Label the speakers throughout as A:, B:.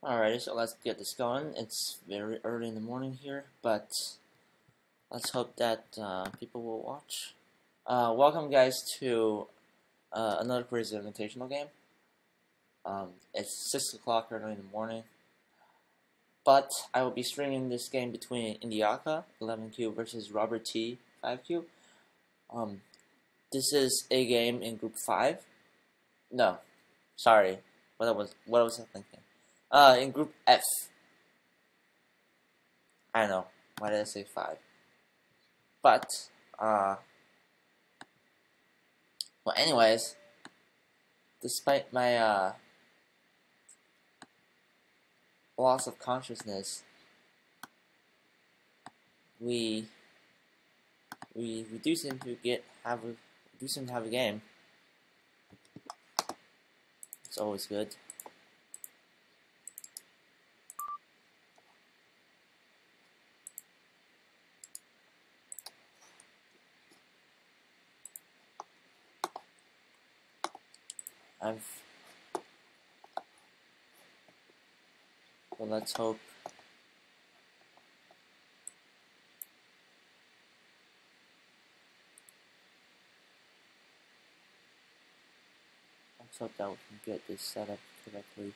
A: Alrighty, so let's get this going. It's very early in the morning here, but let's hope that people will watch. Welcome, guys, to another crazy Invitational game. It's 6 o'clock early in the morning, but I will be streaming this game between Indiaca 11Q versus RobertT 5Q. This is a game in Group 5. No, sorry, what was I thinking? In Group F. I don't know. Why did I say 5? But, well, anyways, despite my, loss of consciousness, we do seem to have a game. It's always good. Well, let's hope. Let's hope that we can get this set up correctly.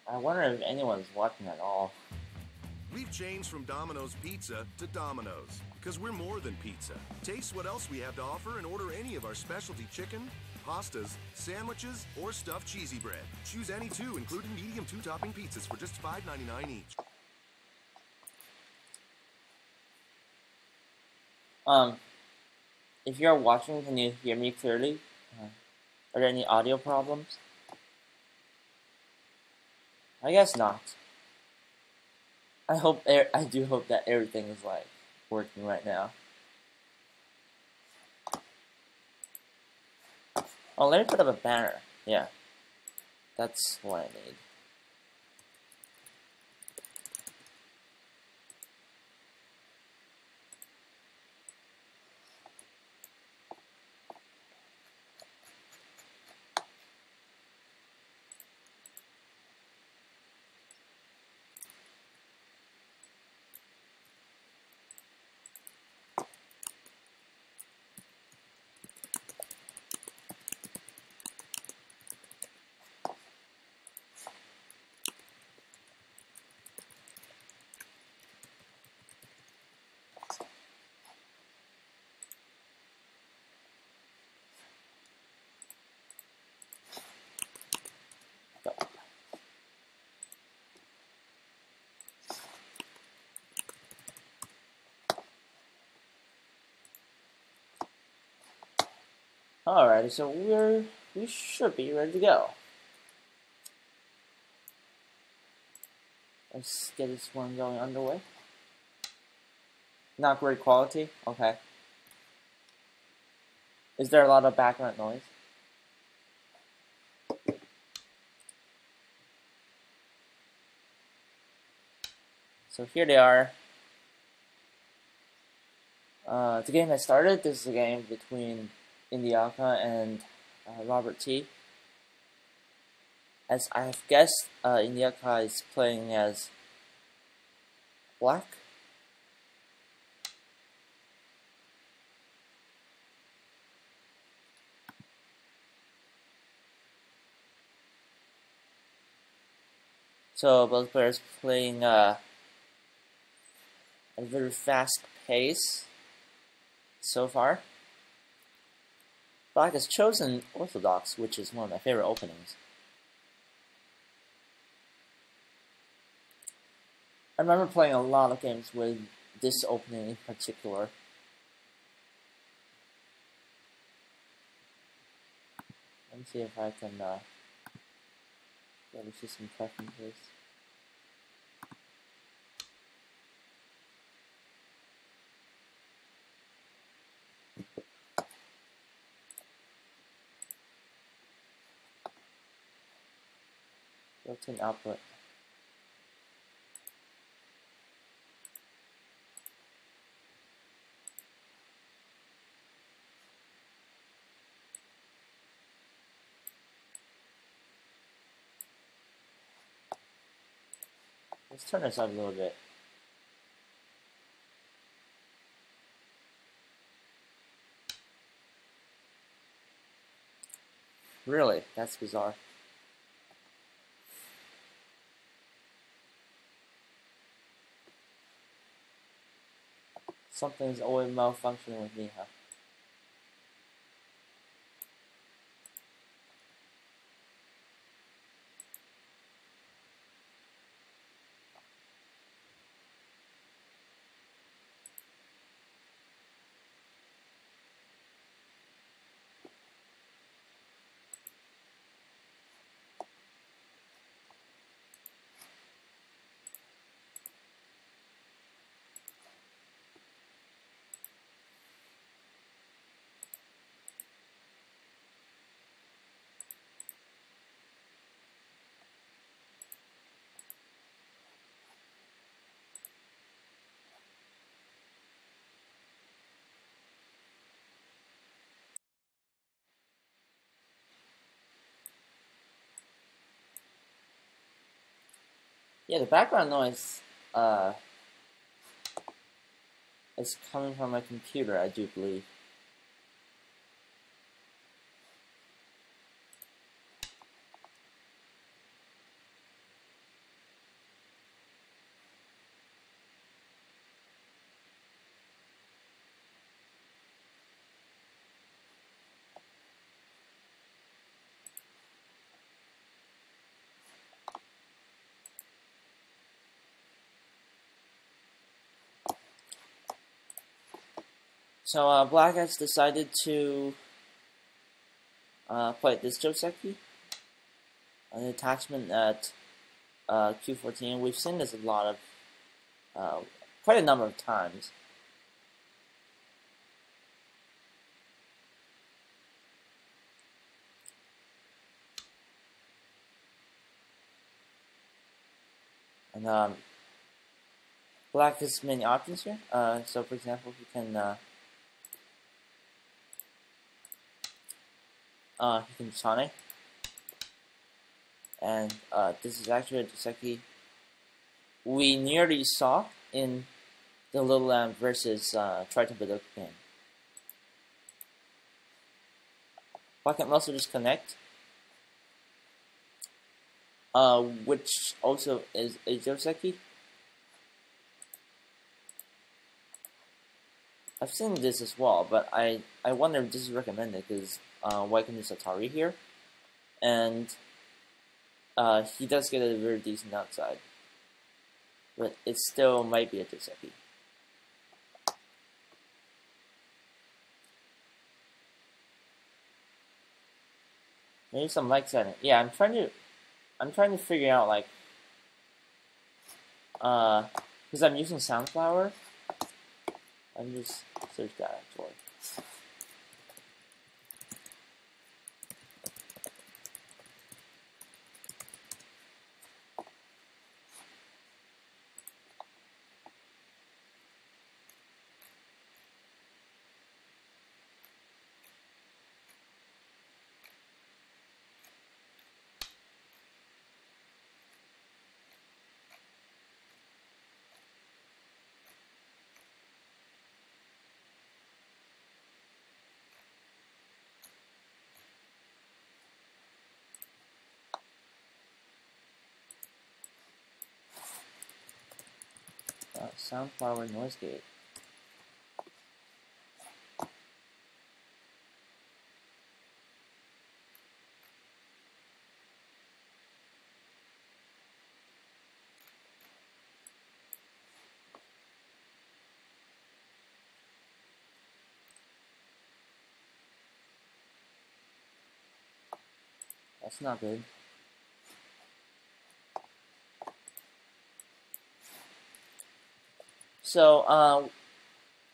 A: I wonder if anyone's watching at all.
B: We've changed from Domino's Pizza to Domino's, because we're more than pizza. Taste what else we have to offer and order any of our specialty chicken, pastas, sandwiches, or stuffed cheesy bread. Choose any two, including medium 2-topping pizzas for just $5.99 each.
A: If you're watching, can you hear me clearly? Are there any audio problems? I guess not. I do hope that everything is like working right now. Oh, let me put up a banner. Yeah, that's what I need. Alrighty, so we should be ready to go. Let's get this one going underway. Not great quality? Okay. Is there a lot of background noise? So here they are. The game has started. This is a game between Indiaca and RobertT. As I have guessed, Indiaca is playing as black. So both players playing at a very fast pace so far. Black has chosen Orthodox, which is one of my favorite openings. I remember playing a lot of games with this opening in particular. Let me see if I can go to system preferences. built-in output. Let's turn this up a little bit. Really? That's bizarre. Something's always malfunctioning with me, huh? Yeah, the background noise is coming from my computer, I do believe. So Black has decided to play this Joseki, an attachment at Q14. We've seen this a lot of, quite a number of times. And Black has many options here. So for example, he can Sonic, and this is actually a Joseki we nearly saw in the Little Lamb versus Triton Budoka game. Black can also just connect, which also is a Joseki. I've seen this as well, but I wonder if this is recommended because White can use Atari here, and he does get a very decent outside, but it still might be a Joseki. Maybe some mic setting. Yeah, I'm trying to figure out like because I'm using Soundflower. Let me just search that actually. Soundflower noise gate. That's not good. So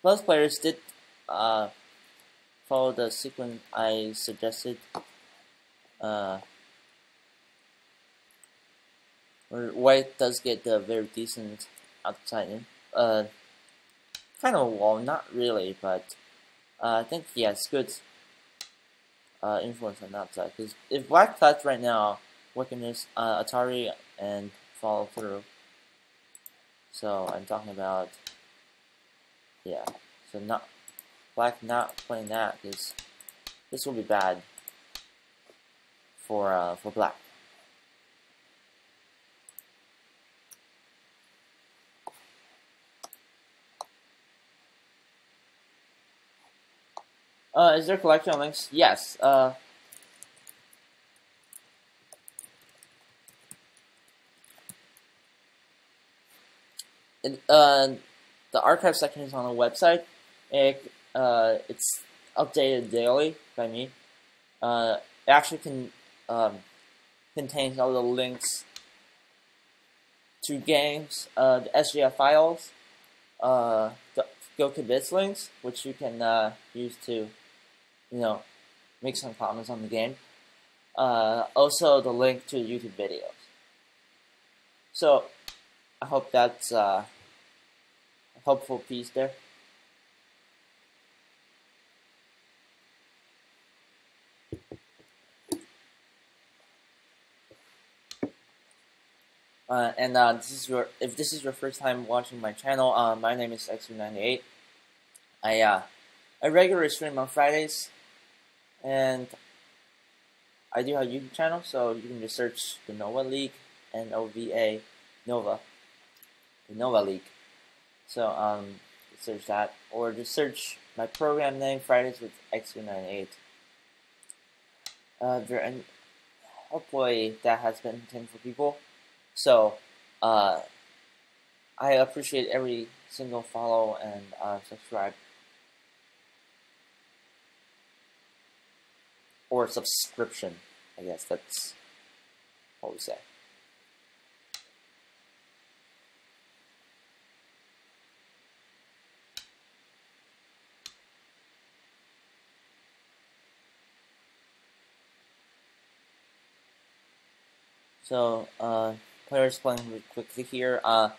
A: most players did follow the sequence I suggested. Where white does get the very decent outside in. Kind of a wall, not really, but I think he has good influence on that side. Because if black cuts right now, what can just Atari and follow through? So I'm talking about, yeah. So not black not playing that, because this will be bad for black. Is there collection of links? Yes. The archive section is on the website. It's updated daily by me. It actually contains all the links to games, the SGF files, the GoKibits links, which you can use to, make some comments on the game. Also, the link to YouTube videos. So, I hope that's a helpful piece there. If this is your first time watching my channel, my name is X98. I regularly stream on Fridays, and I do have a YouTube channel, so you can just search the Nova League, N-O-V-A, Nova, the Nova League. So search that, or just search my program name, Fridays with X98. And hopefully that has been entertaining for people. So, I appreciate every single follow and subscribe. Or subscription, I guess that's what we say. So, players playing really quickly here. I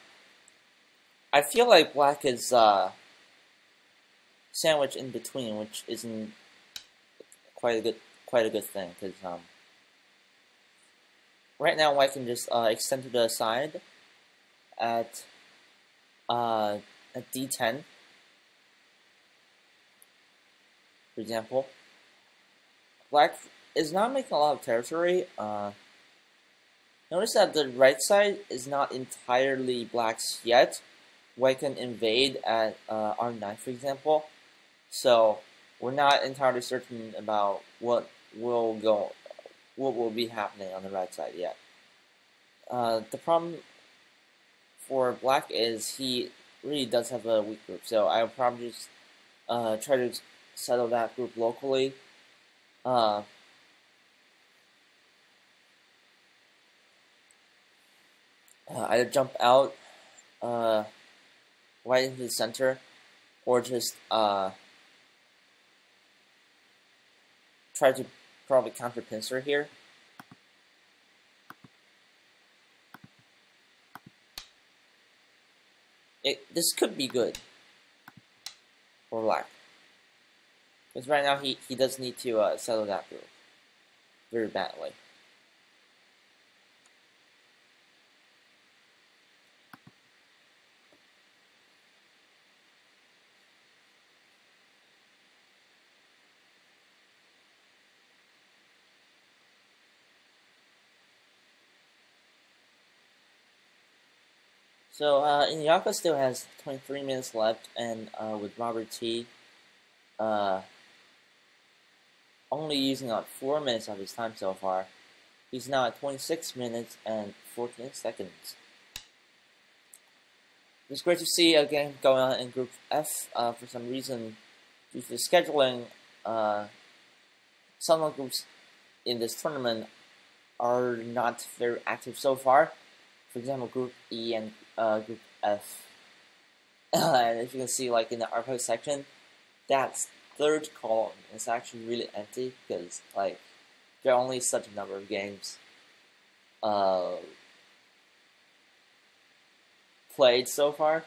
A: feel like black is sandwiched in between, which isn't quite a good thing, because right now white can just extend to the side at D10, for example. Black is not making a lot of territory. Notice that the right side is not entirely black's yet. White can invade at R9, for example. So we're not entirely certain about what will be happening on the right side yet. The problem for black is he really does have a weak group. So I'll probably just try to settle that group locally. Either jump out right into the center, or just try to probably counter pincer here. This could be good for black, because right now he does need to settle that group very badly. So, Indiaca still has 23 minutes left, and with RobertT only using up 4 minutes of his time so far, he's now at 26 minutes and 14 seconds. It's great to see a game going on in Group F. For some reason, due to scheduling, some of the groups in this tournament are not very active so far. For example, Group E and Group F. And as you can see, like in the archive section, that third column is actually really empty, because like there are only such a number of games played so far.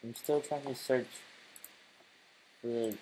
A: I'm still trying to search for the...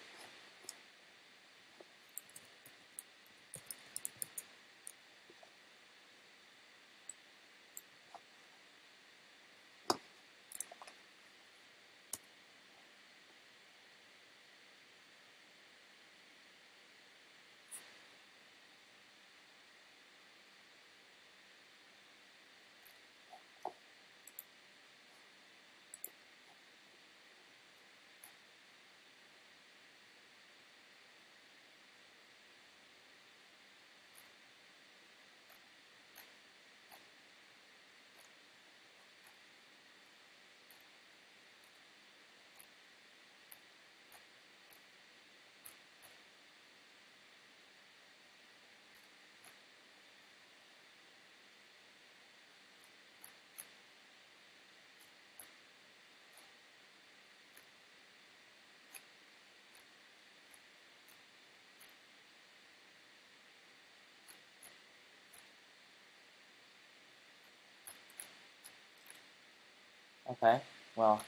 A: Okay, well,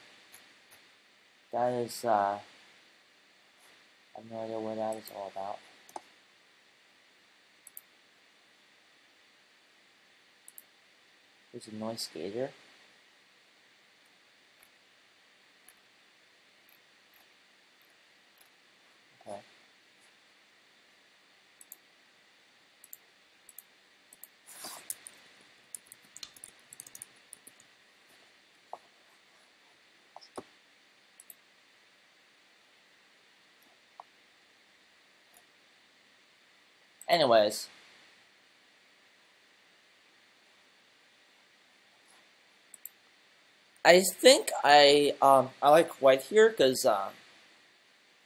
A: that is, I have no idea what that is all about. There's a noise skater. Okay. Anyways, I think I like white here because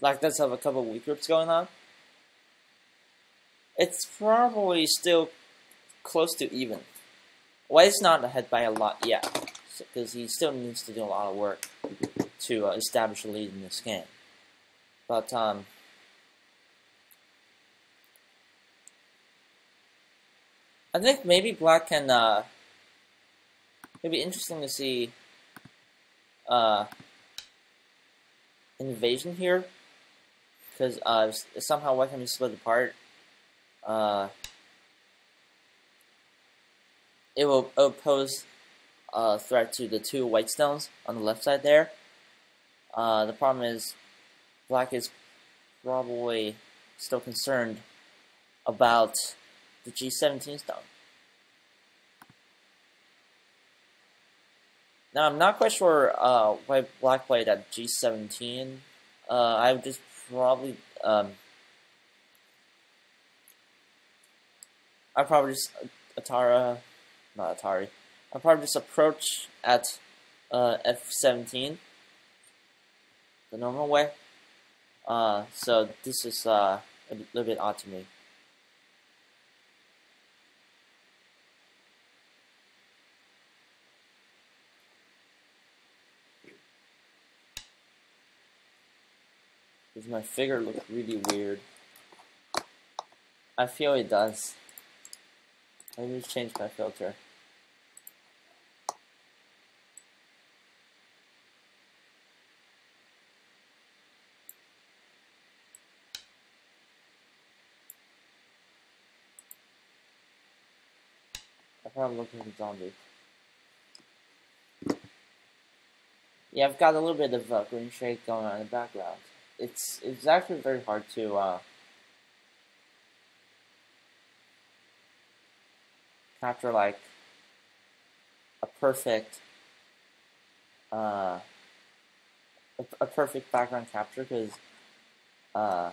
A: like let's have a couple of weak groups going on. It's probably still close to even. White's not ahead by a lot yet because he still needs to do a lot of work to establish a lead in this game. But I think maybe black can it'd be interesting to see invasion here because somehow white can be split apart. It will pose a threat to the two white stones on the left side there. The problem is black is probably still concerned about the G17 stone. Now I'm not quite sure why black played at G17. I would just probably I'd probably just not Atari. I'd probably just approach at F17 the normal way. So this is a little bit odd to me. Does my figure look really weird? I feel it does. Let me just change my filter. I thought I'm looking at a zombie. Yeah, I've got a little bit of green shade going on in the background. It's actually very hard to capture like a perfect background capture because my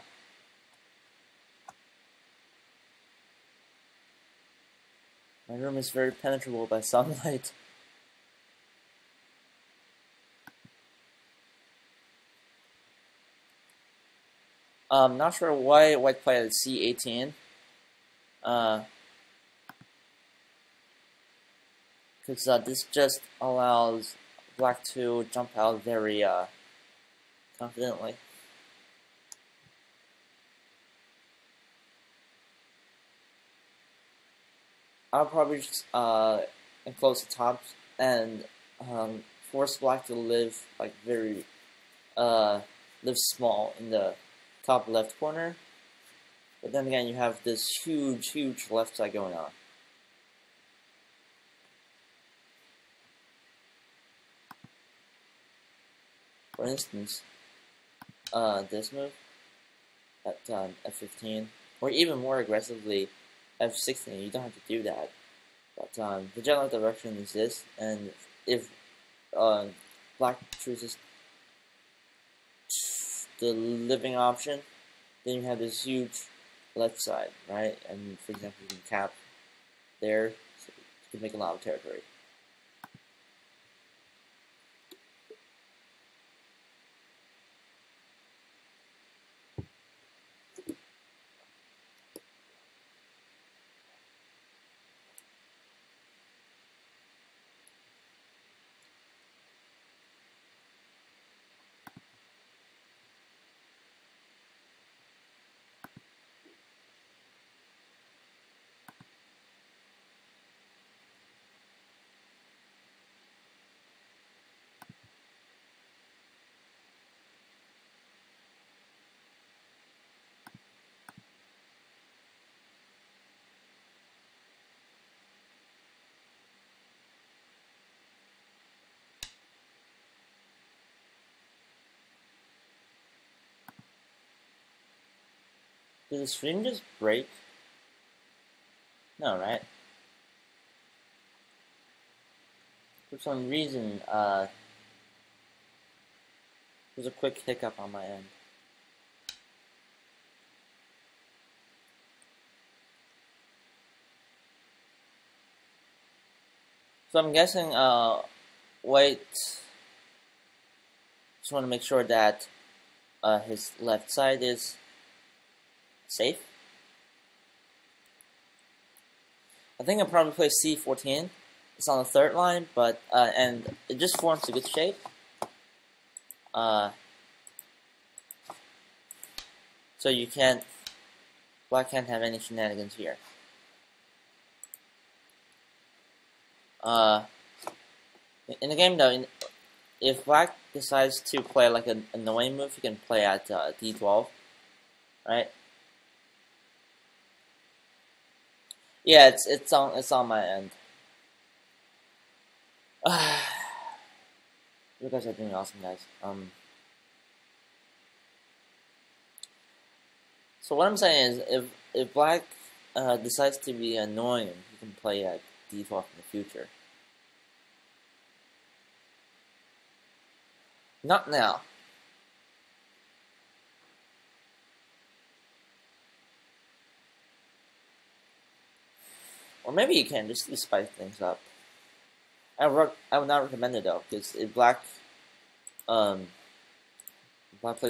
A: room is very penetrable by sunlight. Not sure why white played C18. Because this just allows black to jump out very confidently. I'll probably just enclose the top and force black to live like very live small in the top left corner. But then again, you have this huge left side going on. For instance, this move at F15, or even more aggressively, F16. You don't have to do that, but the general direction is this. And if black chooses the living option, then you have this huge left side, right? And for example, you can cap there, so you can make a lot of territory. Did the stream just break? No, right? For some reason, there's a quick hiccup on my end. So I'm guessing, White just want to make sure that his left side is safe. I think I'll probably play C14. It's on the third line, but and it just forms a good shape. So you can't, black can't have any shenanigans here. In the game though, if black decides to play like an annoying move, you can play at D12, right? Yeah, it's on my end. You guys are doing awesome, guys. So what I'm saying is, if black decides to be annoying, you can play at D12 in the future. Not now. Or maybe you can just to spice things up. I would not recommend it though, because if black plays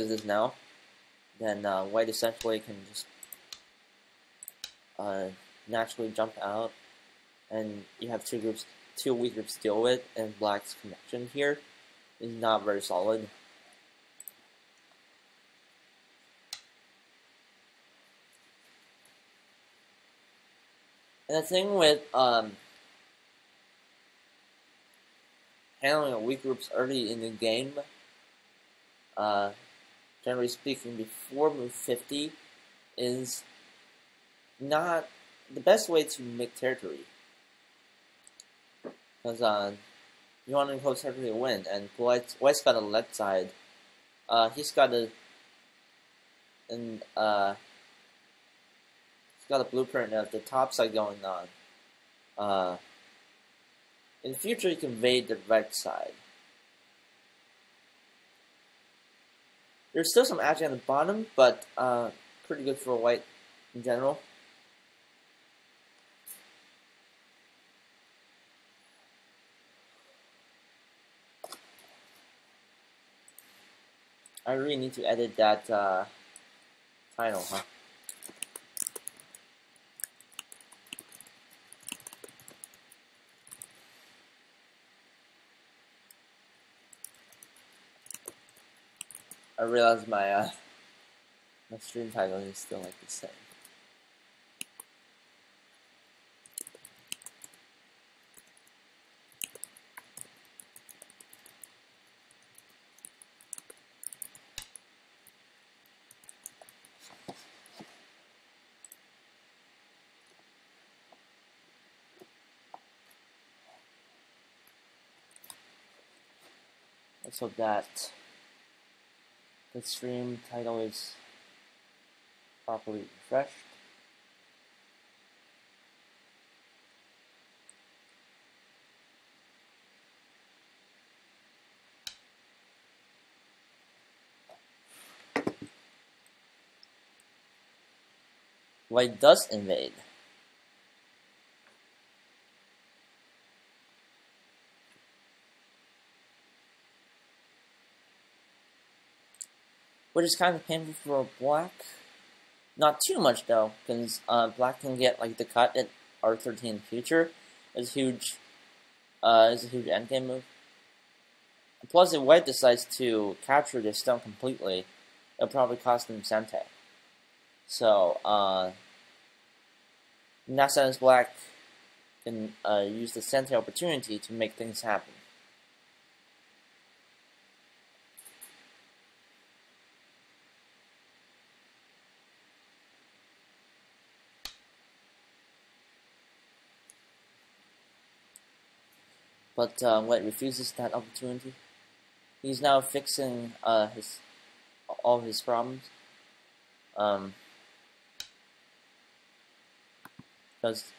A: this now, then white essentially can just naturally jump out, and you have two weak groups to deal with, and black's connection here is not very solid. And the thing with handling weak groups early in the game, generally speaking, before move 50, is not the best way to make territory. Because you want to enclose territory to win, and White's got a left side. He's got a blueprint of the top side going on. In the future, you can invade the right side. There's still some action at the bottom, but pretty good for white in general. I really need to edit that Title, huh? I realize my stream title is still like the same. Let's hope that the stream title is properly refreshed. White does invade. Which is kind of painful for black. Not too much though, because black can get like the cut at R13 in the future. It's huge. Is a huge endgame move. Plus, if white decides to capture this stone completely, it'll probably cost him Sente. So, in that sense, black can use the Sente opportunity to make things happen. But white refuses that opportunity. He's now fixing all his problems. Because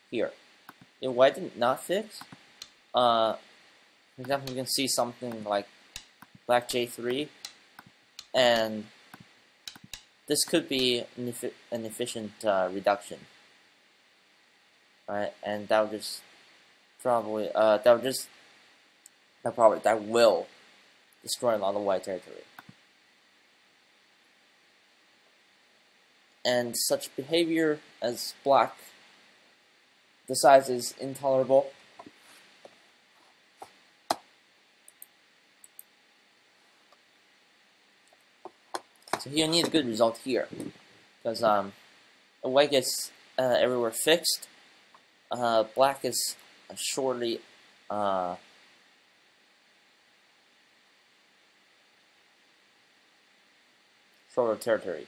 A: here, if white did not fix, for example, we can see something like black J3, and this could be an efficient reduction, right? And that would just probably that will destroy a lot of white territory. And such behavior as black decides is intolerable. So he'll need a good result here, because white gets everywhere fixed. Black is shortly shorter territory.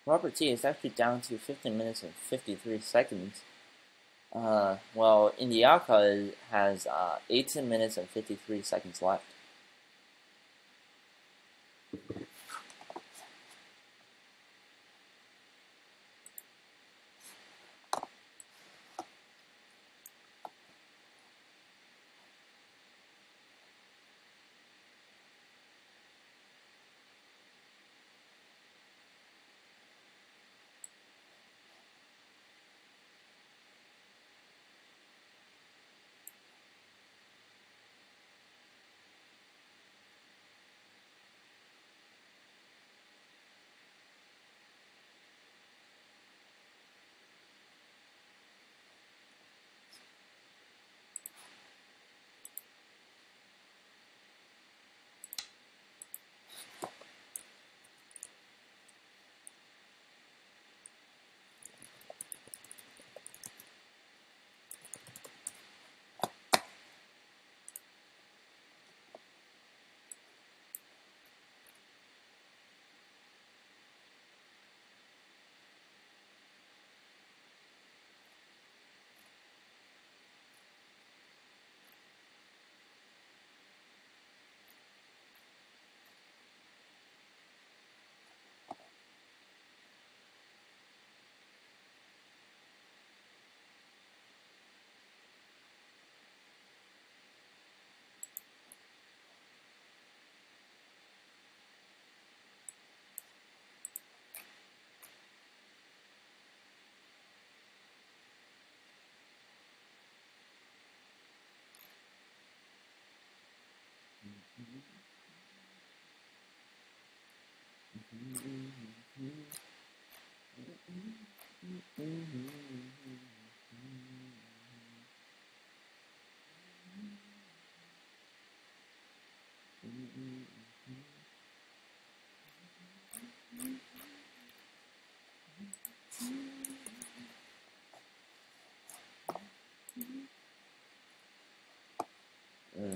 A: RobertT is actually down to 15 minutes and 53 seconds. Well, Indiaca has 18 minutes and 53 seconds left.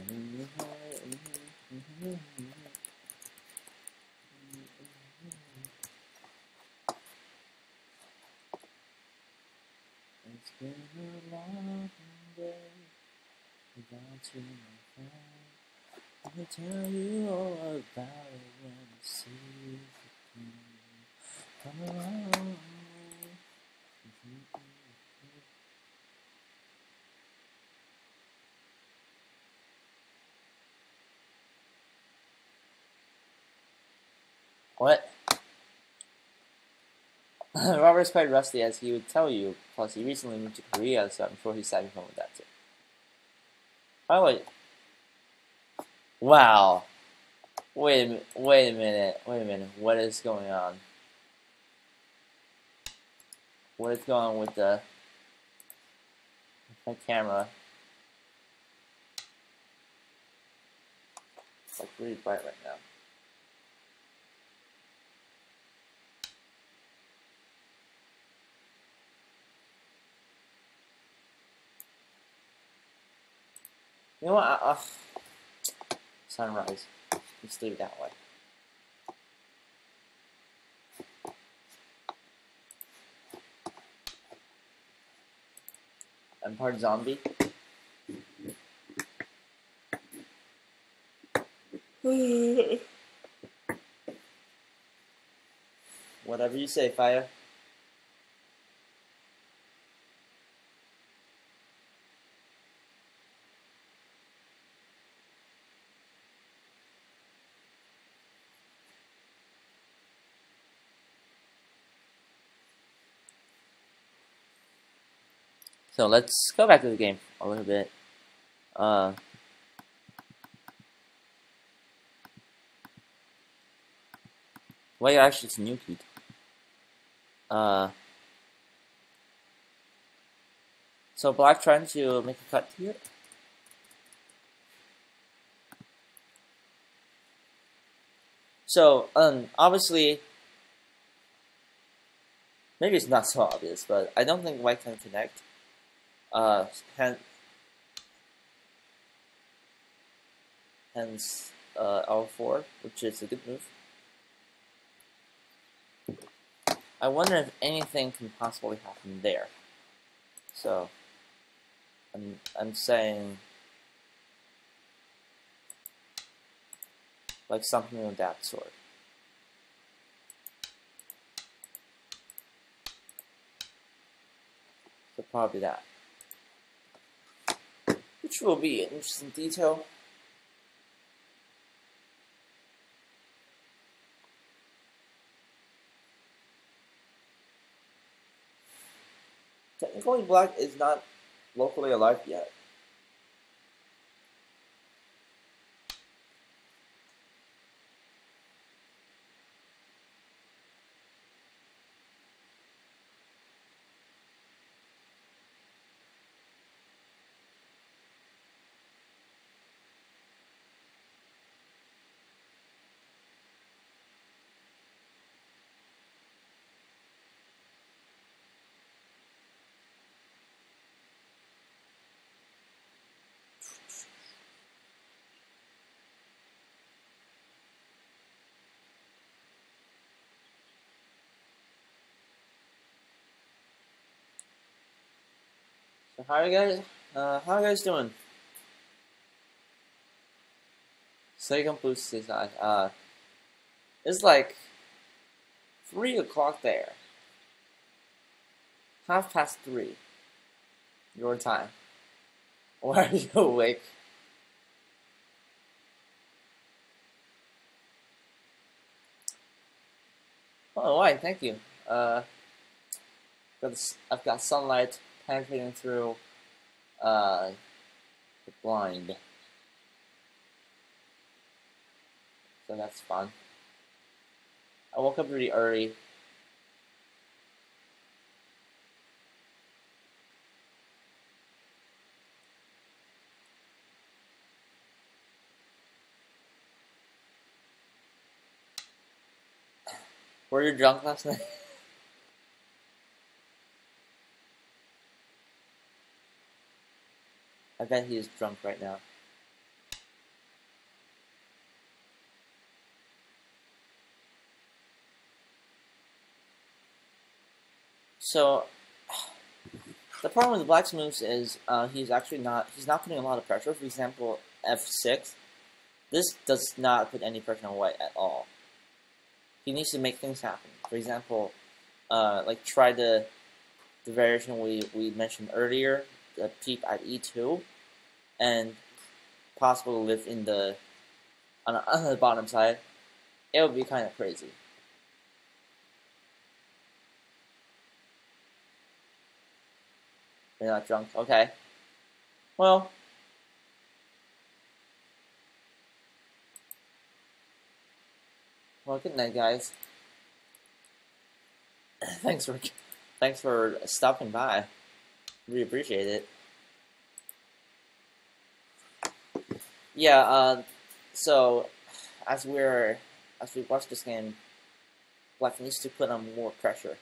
A: It's been a long day without you, my friend. Let me tell you all about it when I see you come around. What? Robert's quite rusty, as he would tell you, plus he recently moved to Korea, so I'm sure he's having fun with that too. By the way, wow. Wait a minute, what is going on? What is going on with my camera? It's like really bright right now. You know what? Sunrise. Let's leave it that way. I'm part zombie. Whatever you say, Fire. So let's go back to the game a little bit. Well, actually, it's new key. So Black trying to make a cut here. So, obviously, maybe it's not so obvious, but I don't think White can connect. Hence, L4, which is a good move. I wonder if anything can possibly happen there. So, I'm saying, like something of that sort. So probably that. Which will be an interesting detail. Technically, Black is not locally alive yet. So how are you guys doing? Second boost is it's like 3 o'clock there. 3:30 your time. Why are you awake? Oh, why? Thank you. I've got sunlight penetrating through the blind, so that's fun. I woke up really early. Were you drunk last night? I bet he is drunk right now. So the problem with Black's moves is he's not putting a lot of pressure. For example, F6. This does not put any pressure on White at all. He needs to make things happen. For example, like try the variation we mentioned earlier, the peep at E2, and possible to live in the on the bottom side. It would be kind of crazy. You're not drunk, okay? Well, good night, guys. thanks for stopping by. Really appreciate it. Yeah. So as we watch this game, Black needs to put on more pressure.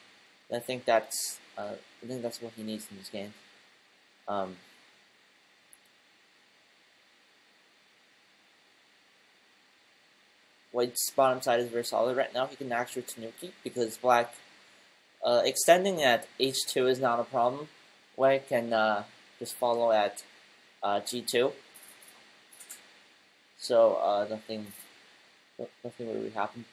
A: And I think that's what he needs in this game. White's bottom side is very solid right now. He can actually Tanuki because Black extending at H2 is not a problem. White can just follow at G2. So nothing will really happen.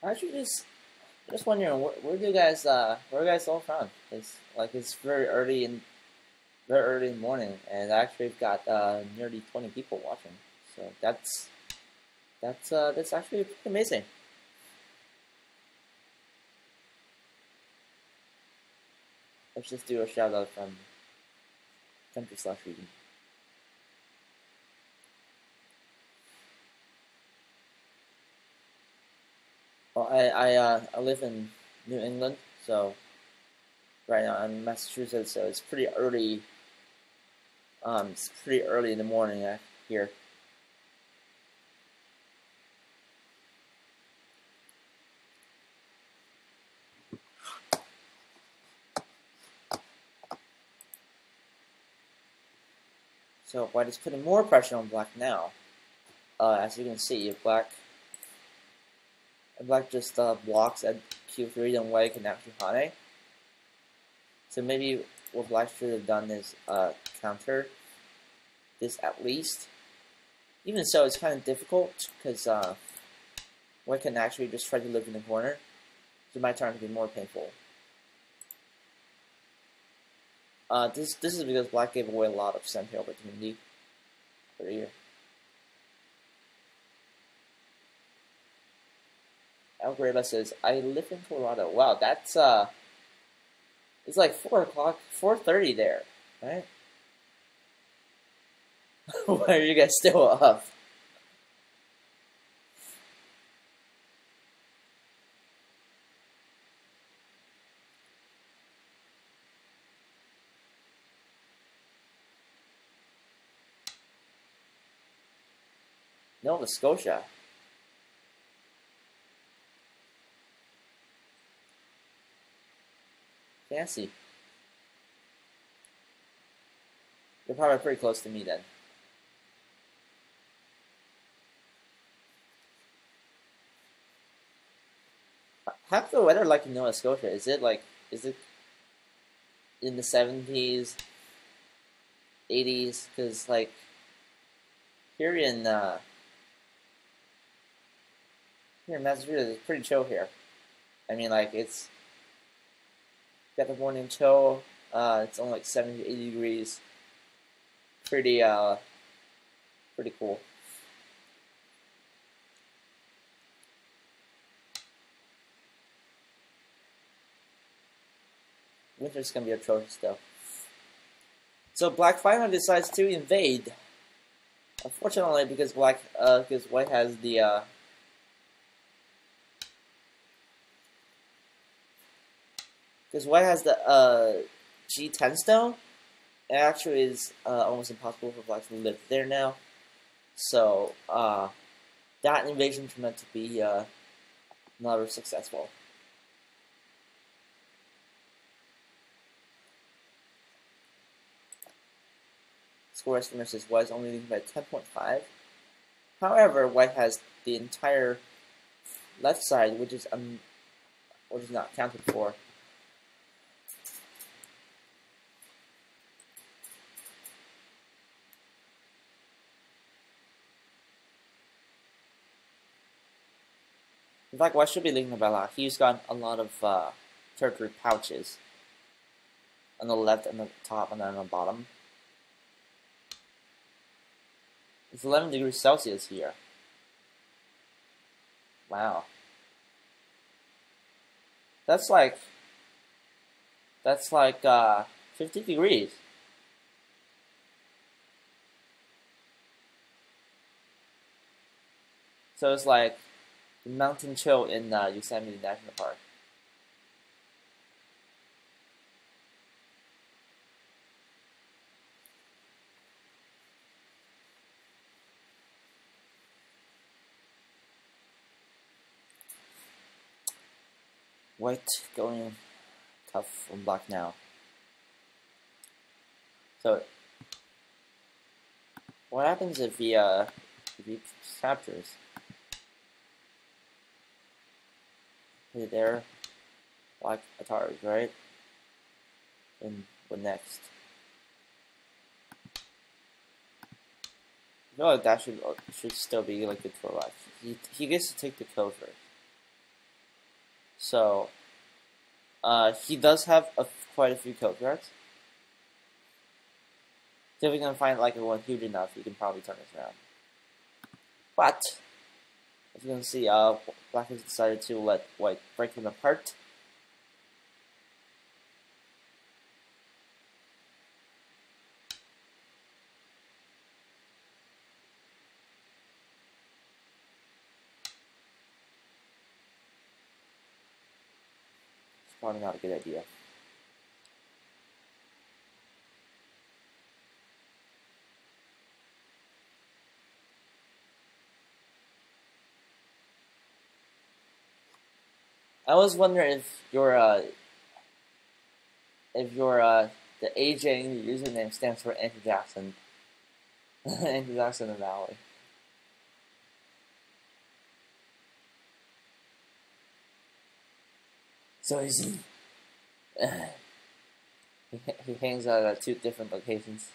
A: Actually, just wondering where do you guys where are you guys all from? It's very early in the morning, and actually we've got nearly 20 people watching. So that's actually pretty amazing. Let's just do a shout out from country/region. Well, I live in New England, so right now I'm in Massachusetts, so it's pretty early. It's pretty early in the morning here. So White is putting more pressure on Black now. As you can see, Black just blocks at Q3, then White can actually Hane. So maybe what Black should have done is counter this at least. Even so, it's kind of difficult because White can actually just try to live in the corner. So my turn to be more painful. This is because Black gave away a lot of center opportunity earlier. Algreba says, I live in Colorado. Wow, that's it's like 4 o'clock, 4:30 there, right? Why are you guys still up? Nova Scotia. Fancy. You're probably pretty close to me then. How's the weather like in Nova Scotia? Is it in the 70s, 80s, because like here in Massachusetts, it's pretty chill here. I mean, like it's got the morning chill. It's only like 70 to 80 degrees. Pretty pretty cool. Winter's gonna be atrocious though. So Black finally decides to invade. Unfortunately, because White has the G10 stone, it actually is almost impossible for Black to live there now. So that invasion turned out to be not very successful. Score estimate says White is only leading by 10.5. However, White has the entire left side, which is not counted for. In fact, White should be leading by a lot. He's got a lot of territory pouches on the left and the top, and then on the bottom. It's 11 degrees Celsius here. Wow. That's like 50 degrees. So it's like the mountain chill in Yosemite National Park. White going tough on Black now. So what happens if he captures? Hey there, Black Atari, right? And what next? I feel like that should still be like good for Black. He gets to take the kill first. So, he does have quite a few kill threats. So if we can find like one huge enough, he can probably turn this around. But, as you can see, Black has decided to let White break them apart. Probably not a good idea. I was wondering if the AJ username stands for Andrew Jackson. Andrew Jackson in the Valley. So he hangs out at 2 different locations.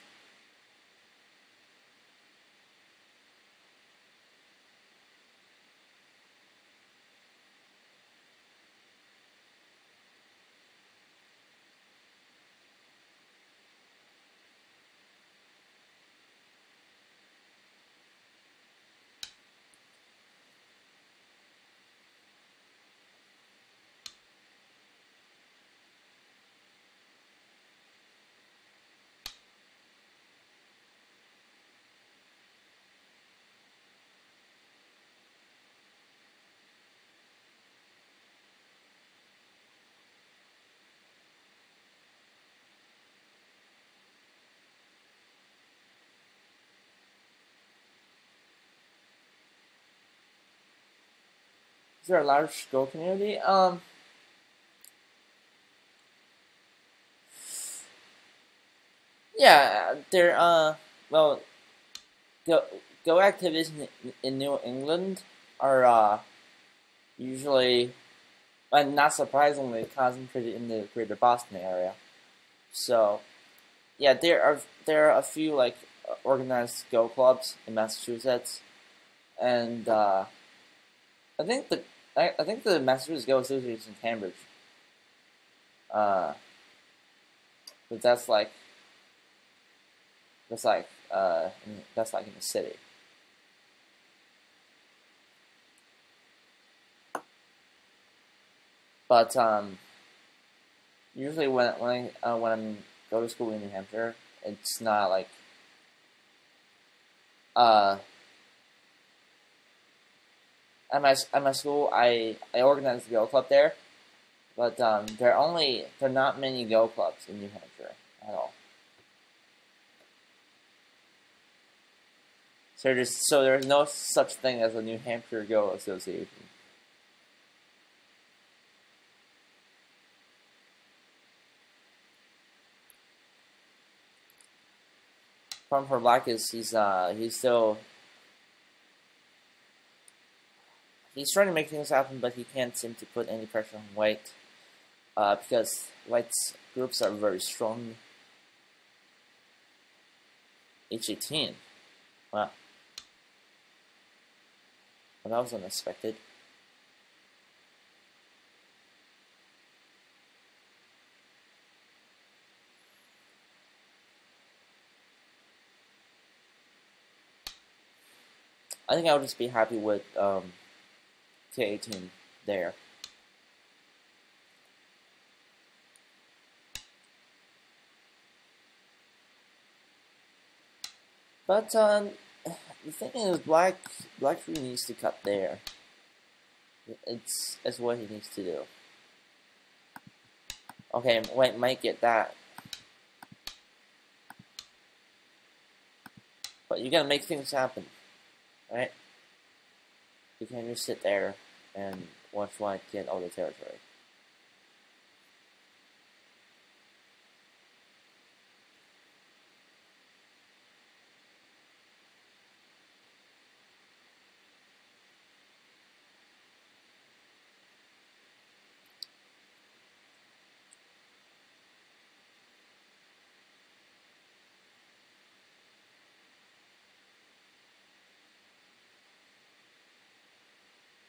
A: Is there a large scroll community? Yeah, there. Well, Go activists in New England are usually, and not surprisingly, concentrated in the greater Boston area. So yeah, there are a few like organized Go clubs in Massachusetts, and I think the Massachusetts Go Association is in Cambridge. But that's like that's like in the city. But usually when I go to school in New Hampshire, it's not like at my school I organize the Go Club there, but there are not many Go clubs in New Hampshire at all. So there's no such thing as a New Hampshire Go Association. Problem for Black is he's trying to make things happen, but he can't seem to put any pressure on White because White's groups are very strong. H18. Wow. Well, that was unexpected. I think I would just be happy with K18 there. But the thing is, Black really needs to cut there. It's what he needs to do. Okay, White might get that, but you gotta make things happen, right? You can't just sit there and watch White get all the territory.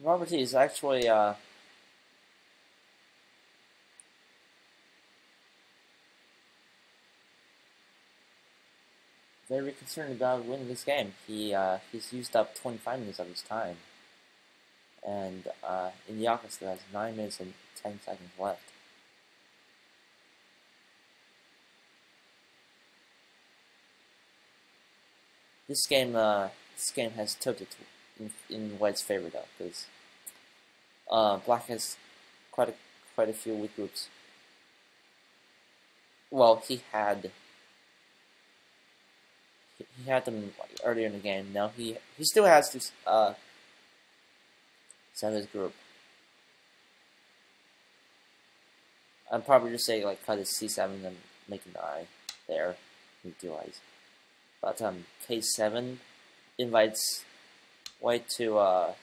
A: RobertT is actually very concerned about winning this game. He's used up 25 minutes of his time, and Indiaca still has 9 minutes and 10 seconds left. This game has tilted in White's favor though, because Black has quite a few weak groups. Well, he had them earlier in the game. Now he still has to set his group. I'd probably just say like cut his C7 and make an I there with 2 I's. But K7 invites White to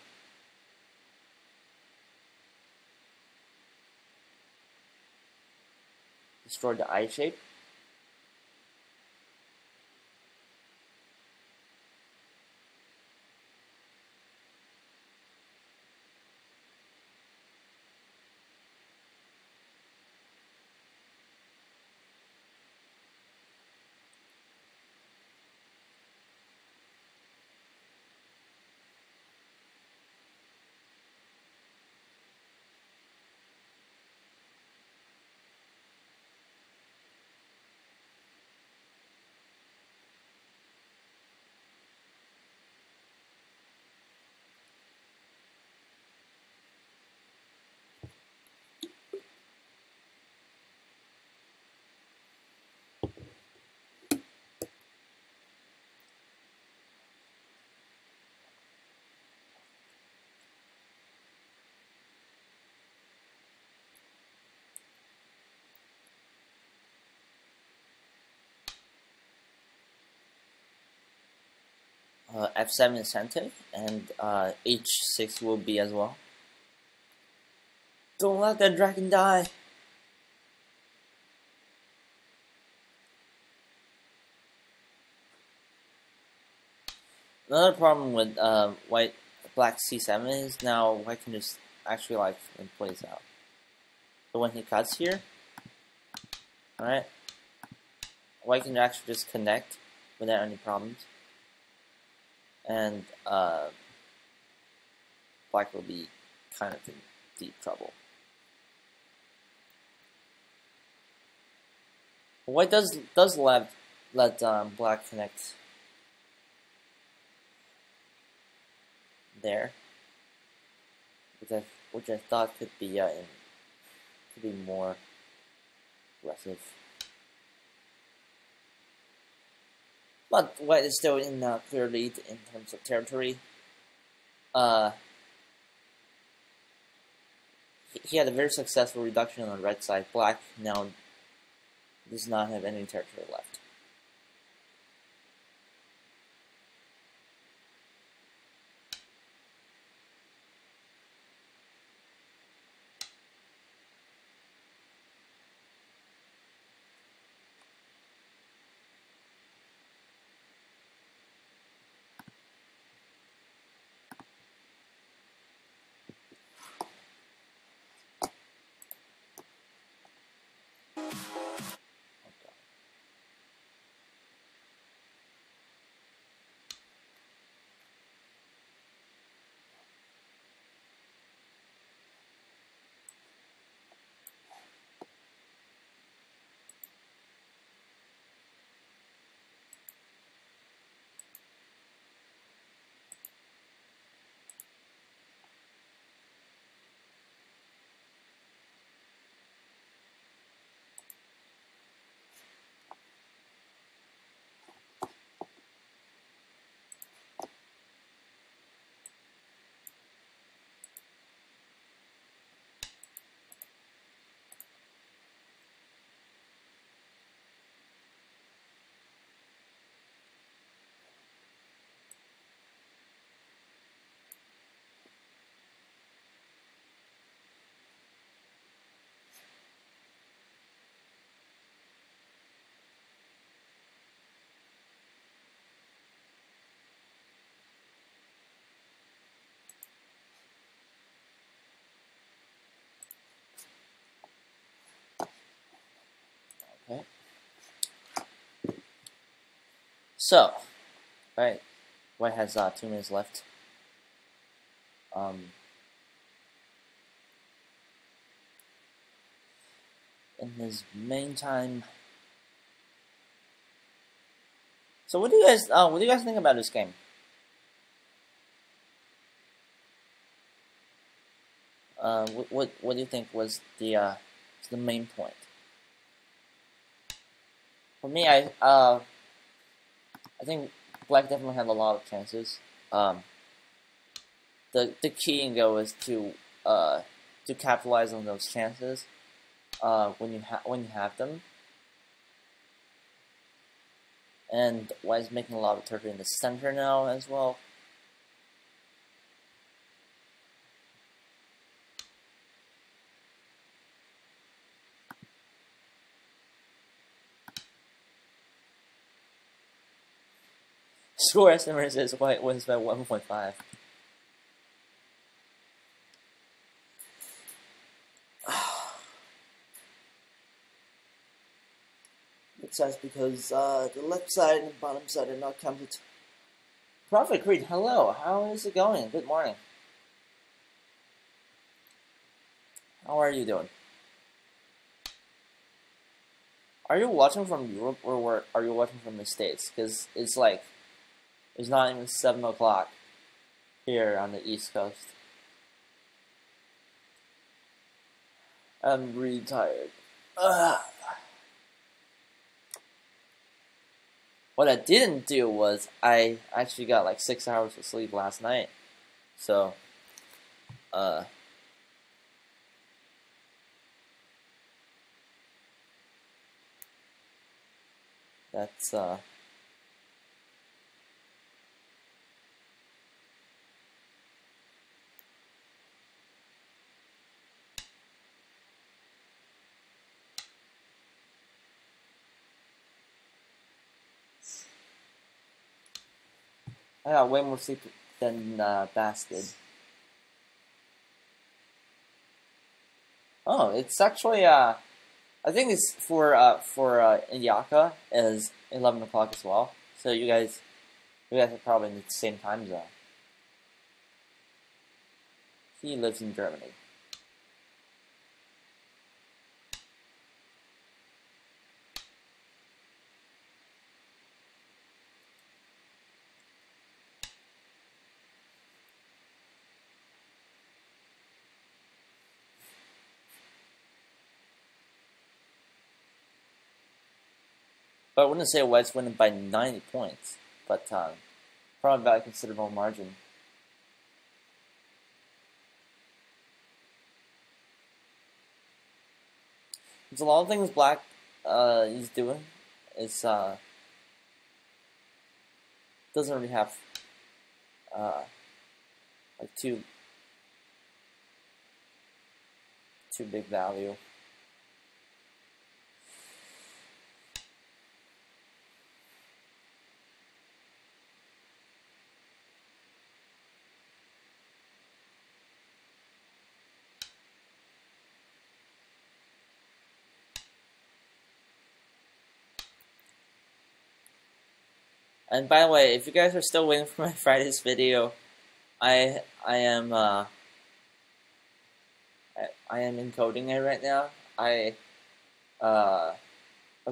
A: destroy the I shape. F7 incentive, and H6 will be as well. Don't let that dragon die. Another problem with black C7 is now white can just actually like it plays out. So when he cuts here, alright, white can actually just connect without any problems. And black will be kind of in deep trouble. White does let black connect there, which I thought could be more aggressive. But white is still in clear lead in terms of territory. He had a very successful reduction on the red side. Black now does not have any territory left. Okay. So, right, white has 2 minutes left. In his main time. So what do you guys think about this game? What do you think was the main point? For me, I think black definitely had a lot of chances. The key and go is to capitalize on those chances when you have them. And white is making a lot of territory in the center now as well. Score estimate says white wins by 1.5. It says because the left side and the bottom side are not counted. Prophet Creed, hello. How is it going? Good morning. How are you doing? Are you watching from Europe or are you watching from the States? Because it's like, it's not even 7 o'clock here on the East Coast. I'm really tired. What I didn't do was I actually got like 6 hours of sleep last night. So, that's I got way more sleep than Bass did. Oh, it's actually I think it's for Indiaca is 11 o'clock as well. So you guys are probably in the same time zone. He lives in Germany. But I wouldn't say White's winning by 90 points, but probably by a considerable margin. There's a lot of things Black is doing. It's doesn't really have like too big value. And by the way, if you guys are still waiting for my Friday's video, I am I am encoding it right now. I'll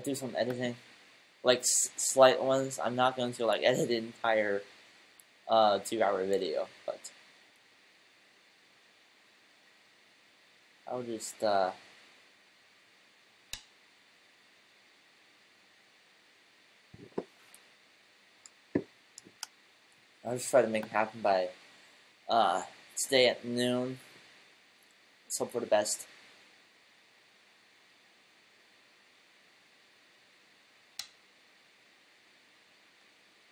A: do some editing, like slight ones. I'm not going to like edit the entire 2-hour video, but I'll just try to make it happen by today at noon. Let's hope for the best.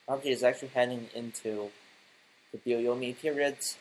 A: RobertT is actually heading into the Byoyomi periods.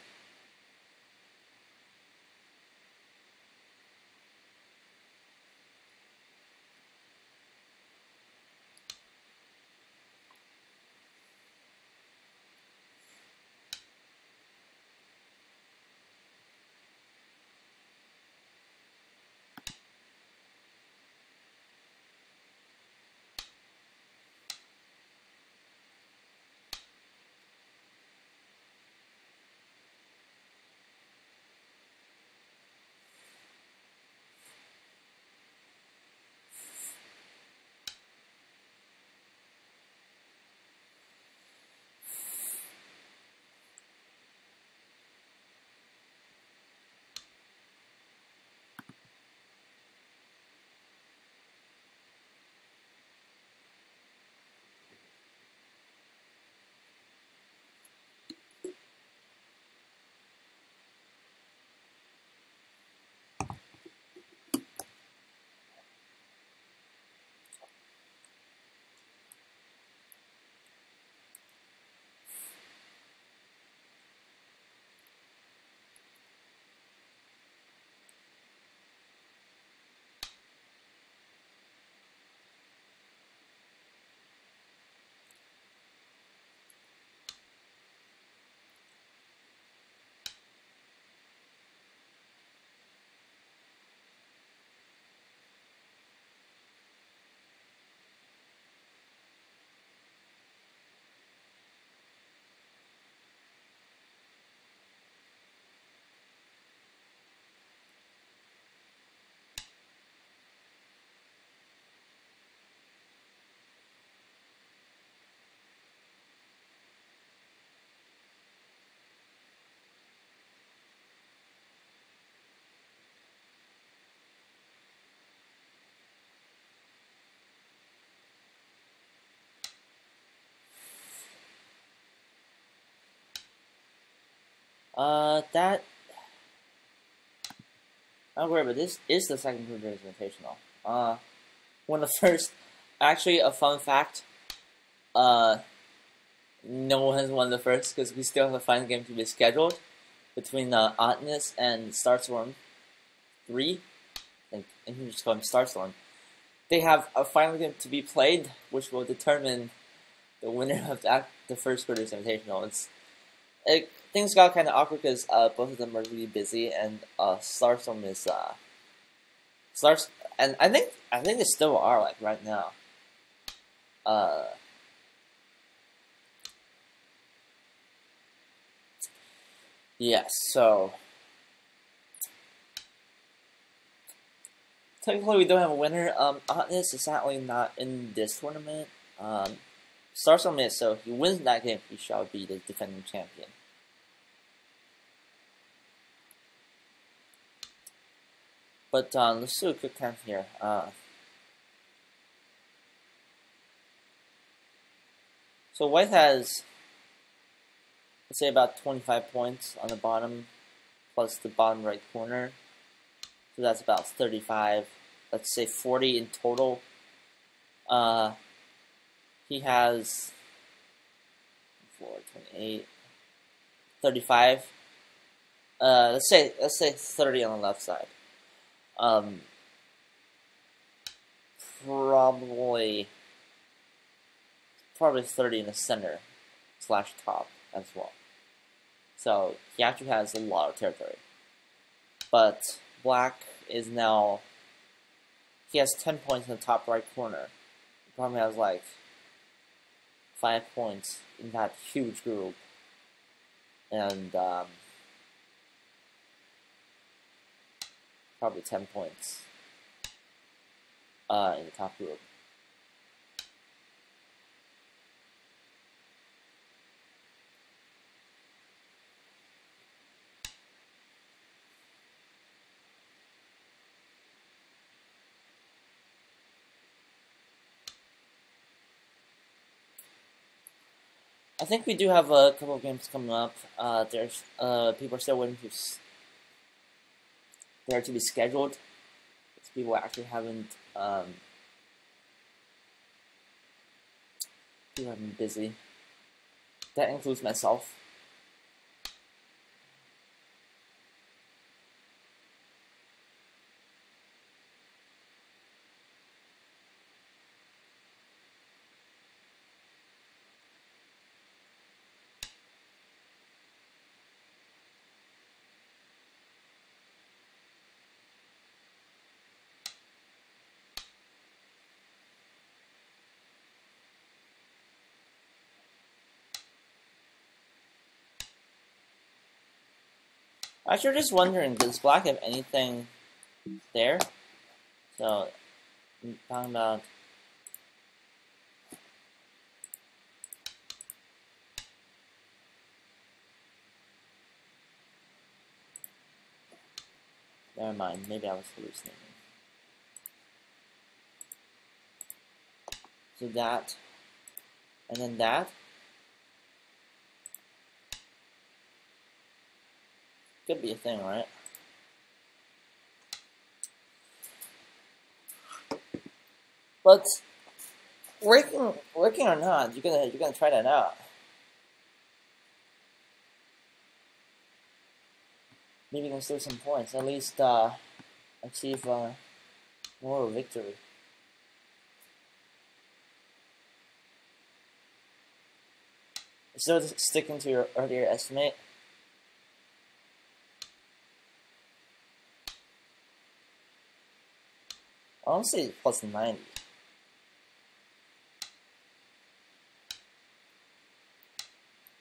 A: That Don't worry, but this is the second Hooters Invitational. One of the first, actually, a fun fact. No one has won the first because we still have a final game to be scheduled between Otness and Starstorm 3. And you just call him Starstorm. They have a final game to be played, which will determine the winner of the first quarter's Invitational. Things got kind of awkward because both of them are really busy, and Starstorm is Stars, and I think they still are like right now. Yes, so technically we don't have a winner. Hotness is sadly not in this tournament. Starstorm is, so if he wins that game, he shall be the defending champion. But let's do a quick count here. So White has, let's say, about 25 points on the bottom, plus the bottom right corner. So that's about 35. Let's say 40 in total. He has 4, 28, 35. Let's say 30 on the left side. Probably 30 in the center / top as well. So he actually has a lot of territory. But Black is now, he has 10 points in the top right corner. He probably has like 5 points in that huge group. And probably 10 points in the top group. I think we do have a couple of games coming up. There's people are still waiting for there to be scheduled. People actually haven't. People have been busy. That includes myself. Actually, just wondering, does Black have anything there? So, I'm talking about. Never mind, maybe I was hallucinating. So that, and then that. Could be a thing, right? But working or not, you're gonna try that out. Maybe you can steal some points. At least achieve more of a victory. Still sticking to your earlier estimate. I don't say plus 90.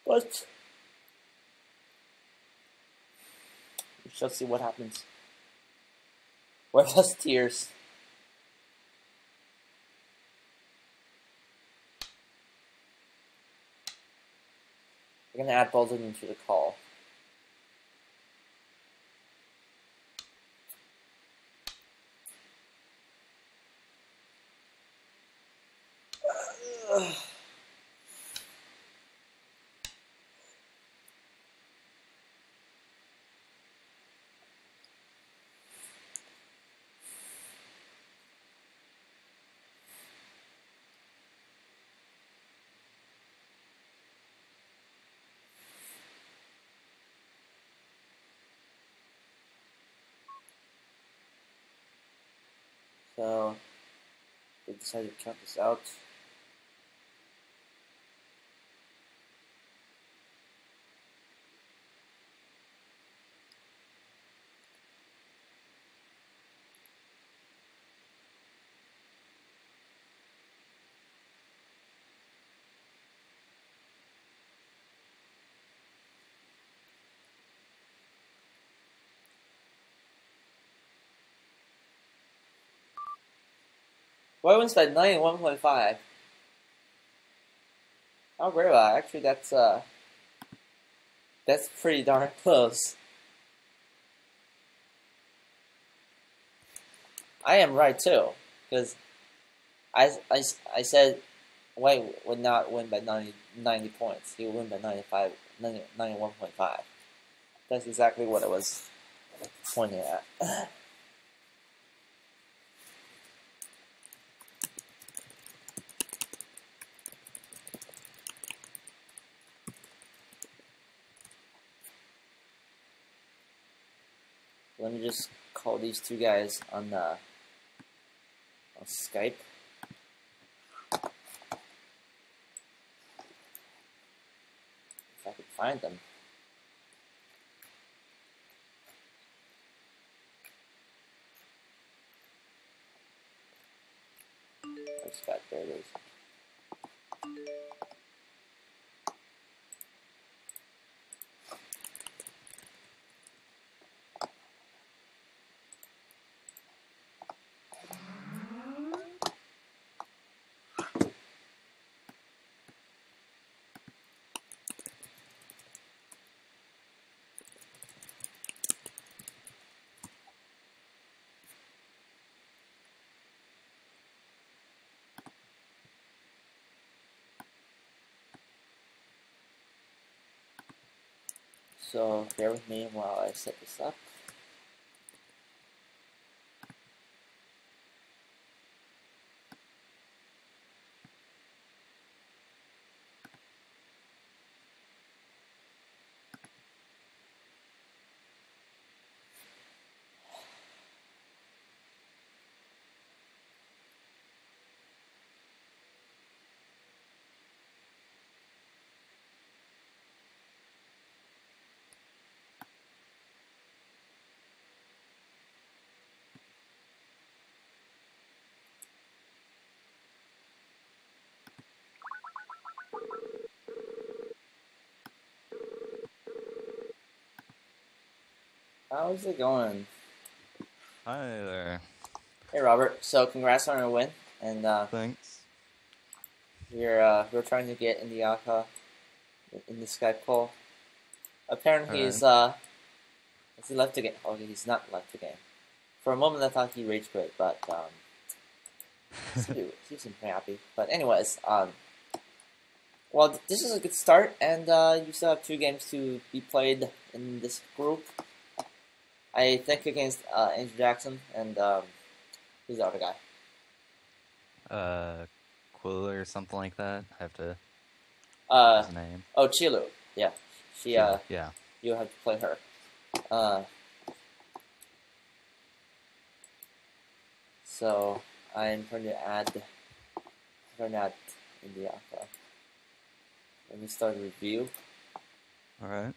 A: But we shall see what happens. Where does tears? We're gonna add both of them to the call. So, we decided to count this out. Boy wins by 91.5. How great about it? Actually, that's pretty darn close. I am right too, because I said White would not win by 90 points. He would win by 91.5. That's exactly what I was pointing at. Let me just call these two guys on Skype. If I could find them. Where's Skype? There it is. So bear with me while I set this up. How's it going?
C: Hi there.
A: Hey Robert. So congrats on your win, and
C: Thanks.
A: we're trying to get Indiaca in the Skype call. Apparently
C: Alright.
A: has he left the game? Okay, he's not left the game. For a moment I thought he rage quit, but he seemed pretty happy. But anyways, well, this is a good start, and you still have 2 games to be played in this group. I think against Andrew Jackson and who's the other guy?
C: Quill or something like that. I have to his name.
A: Oh, Chilu. Yeah, she.
C: Yeah.
A: You have to play her. So I'm going to add Indiaca. Let me start a review.
C: Alright.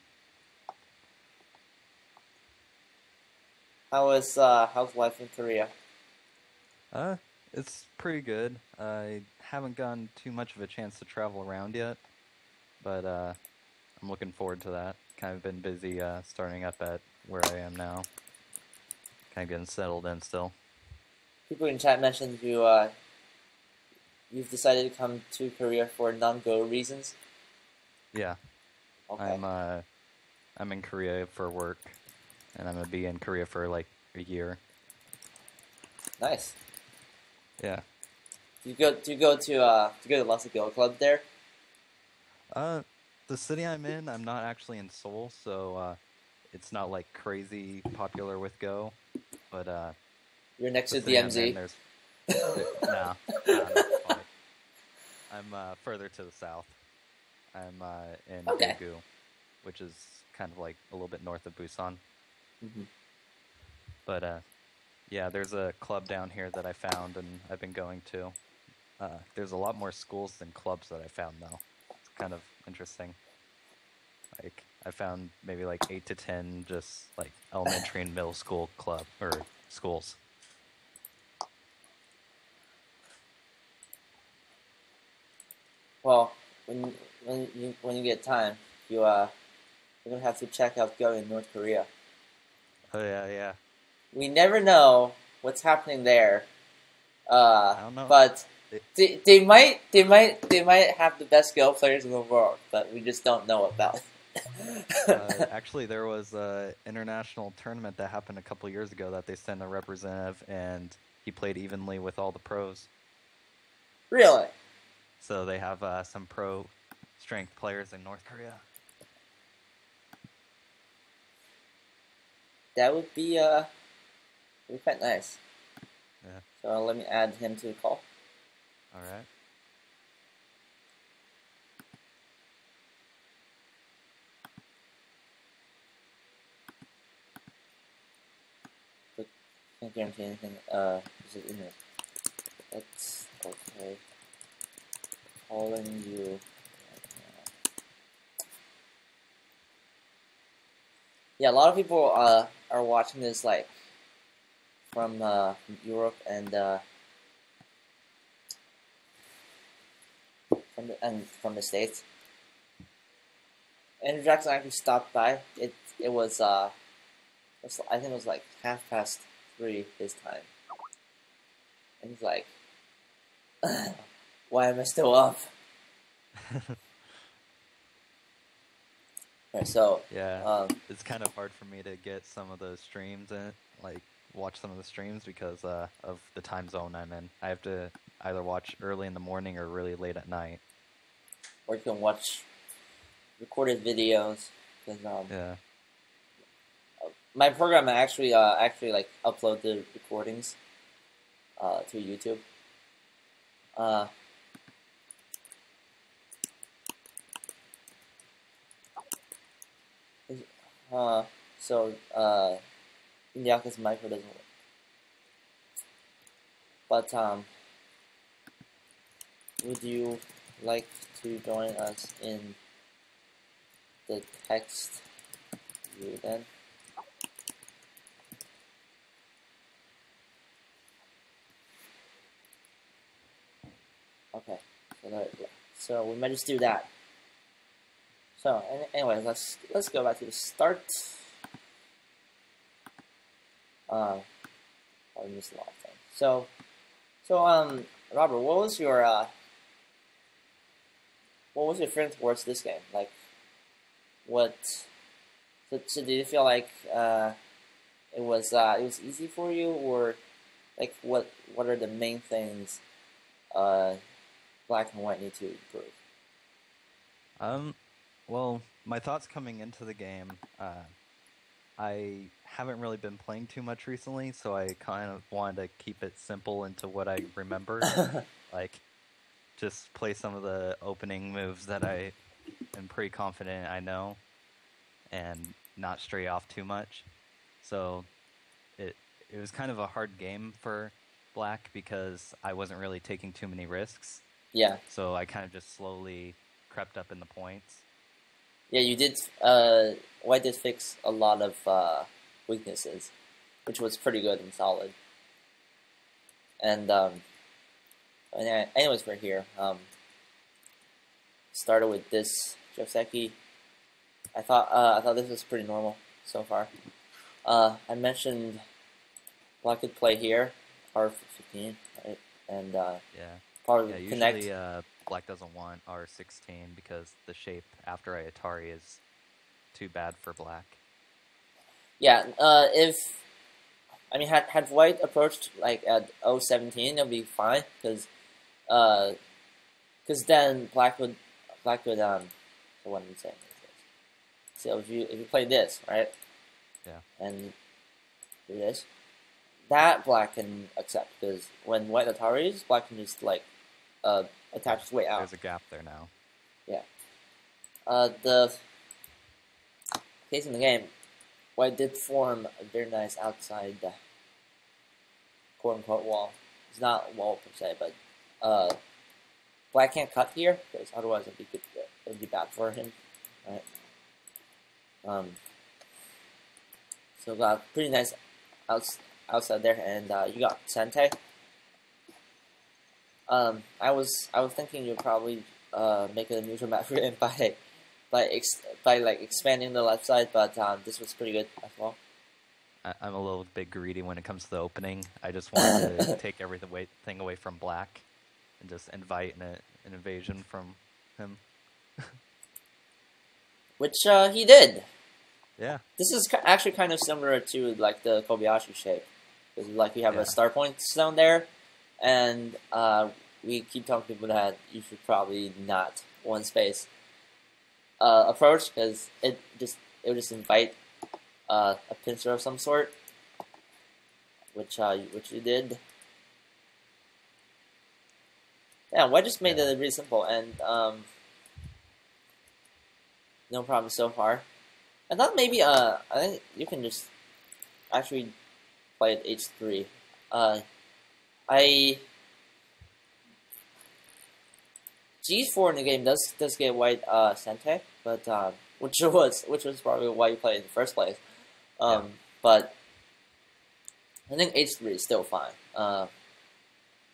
A: How's life in Korea?
C: It's pretty good. I haven't gotten too much of a chance to travel around yet, but I'm looking forward to that. Kind of been busy starting up at where I am now. Kind of getting settled in still.
A: People in chat mentioned you've decided to come to Korea for non-go reasons.
C: Yeah.
A: Okay.
C: I'm in Korea for work, and I'm gonna be in Korea for like a year.
A: Nice.
C: Yeah.
A: Do you go to lots of Go Club there?
C: The city I'm in, I'm not actually in Seoul, so it's not like crazy popular with Go, but
A: You're next to
C: the city I'm
A: DMZ.
C: in, nah, not quite. I'm further to the south. I'm in
A: Okay.
C: Daegu, which is kind of like a little bit north of Busan.
A: Mm-hmm.
C: But yeah, there's a club down here that I found and I've been going to. There's a lot more schools than clubs that I found, though. It's kind of interesting. Like, I found maybe like 8 to 10 just like elementary and middle school club or schools.
A: Well, when you get time, you're gonna have to check out Go in North Korea.
C: Oh yeah.
A: We never know what's happening there.
C: I don't know.
A: But they might have the best Go players in the world, but we just don't know about it.
C: Actually, there was an international tournament that happened a couple years ago that they sent a representative, and he played evenly with all the pros.
A: Really?
C: So they have some pro strength players in North Korea.
A: That would be quite nice.
C: Yeah.
A: So let me add him to the call.
C: All right.
A: But can't guarantee anything. Is it in it? That's okay. Calling you right now. Yeah, a lot of people are watching this like from Europe and from the States. Andrew Jackson actually stopped by. It was I think it was like 3:30 his time. And he's like, why am I still up? Right, so
C: yeah, it's kind of hard for me to get some of those streams in, like watch some of the streams because of the time zone I'm in. I have to either watch early in the morning or really late at night.
A: Or you can watch recorded videos.
C: Yeah.
A: My program actually like upload the recordings to YouTube. So Indiaca's micro doesn't work. But would you like to join us in the text view then? Okay, so we might just do that. So anyway, let's go back to the start. I missed a lot of things. So Robert, what was your feeling towards this game? Like, what? So did you feel like it was easy for you, or like what are the main things Black and White need to improve?
C: Well, my thoughts coming into the game, I haven't really been playing too much recently, so I kind of wanted to keep it simple into what I remember. Like, just play some of the opening moves that I am pretty confident I know, and not stray off too much. So it was kind of a hard game for Black because I wasn't really taking too many risks.
A: Yeah.
C: So I kind of just slowly crept up in the points.
A: Yeah, you did. White did fix a lot of weaknesses, which was pretty good and solid. And anyways, we're here. Started with this Joseki. I thought this was pretty normal so far. I mentioned Black could play here, R15, right? And probably connect.
C: Usually Black doesn't want R16 because the shape after Atari is too bad for Black.
A: Yeah, had White approached like at 017, it'll be fine because then Black would so what I'm saying is this. So if you play this, right?
C: Yeah.
A: And do this, that Black can accept because when White Ataris, Black can just like attach its way out.
C: There's a gap there now.
A: Yeah. The case in the game, White did form a very nice outside quote-unquote wall. It's not a wall per se, but Black can't cut here because otherwise it'd be bad for him, right? So got pretty nice outside there, and you got Sente. I was thinking you'd probably make it a neutral map for him by like expanding the left side, but this was pretty good as well.
C: I'm a little bit greedy when it comes to the opening. I just want to take everything away from black and just invite an invasion from him.
A: Which he did.
C: Yeah.
A: This is actually kind of similar to like the Kobayashi shape, because like we have a start point stone there, and we keep telling people that you should probably not one space approach, because it would just invite a pincer of some sort, which you did. Yeah, White just made it really simple, and no problem so far. I thought maybe I think you can just actually play at H3. G4 in the game does get White Sente, but which was probably why you played in the first place. But I think H3 is still fine.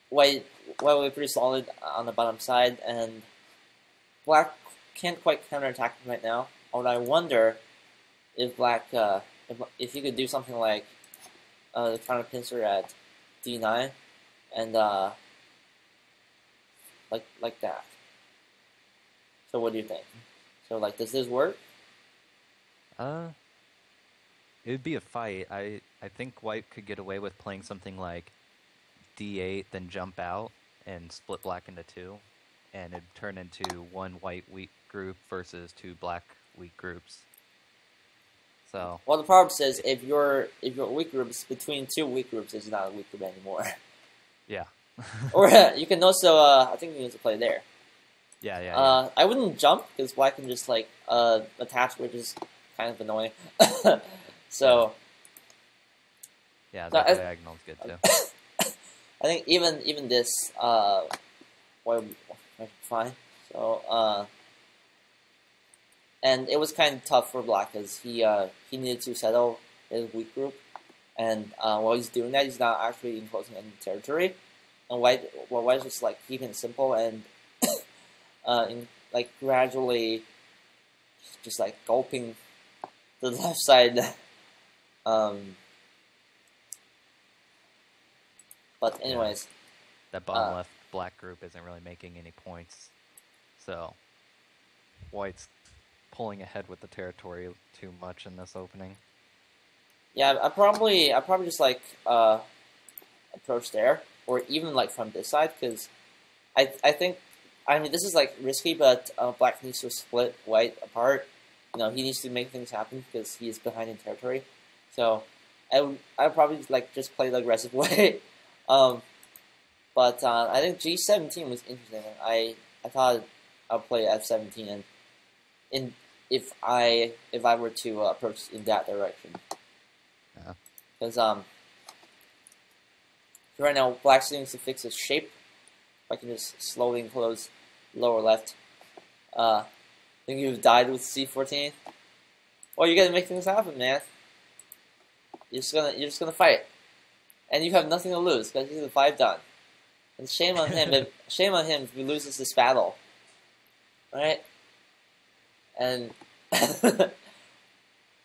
A: White was pretty solid on the bottom side, and Black can't quite counterattack him right now. Although I wonder if Black, if he could do something like the counter pincer at D9, and like that. So what do you think? So like, does this work?
C: It would be a fight. I think White could get away with playing something like D8, then jump out and split black into two, and it'd turn into one white weak group versus two black weak groups. So
A: well, the problem says if your weak group is between two weak groups, it's not a weak group anymore.
C: Yeah.
A: Or you can also I think you need to play there.
C: Yeah.
A: I wouldn't jump because Black can just like attach, which is kind of annoying. So
C: yeah, that diagonal's good too.
A: I think even this would be fine. So and it was kind of tough for Black because he needed to settle his weak group, and while he's doing that, he's not actually enclosing any territory. And White's just like keeping it simple and like gradually just like gulping the left side. But anyways,
C: that bottom left black group isn't really making any points, so White's pulling ahead with the territory too much in this opening.
A: Yeah, I probably just like approach there, or even like from this side, because I think, I mean, this is like risky, but Black needs to split White apart. You know, he needs to make things happen because he is behind in territory. So I probably like just play the aggressive way. But I think G17 was interesting. I thought I'd play F17, and if I were to approach in that direction, because right now Black needs to fix his shape. If I can just slowly enclose lower left. I think you've died with C14. Well, you gotta make things happen, man. You're just gonna fight, and you have nothing to lose because he's a 5 done. And shame on him if he loses this battle, right? And I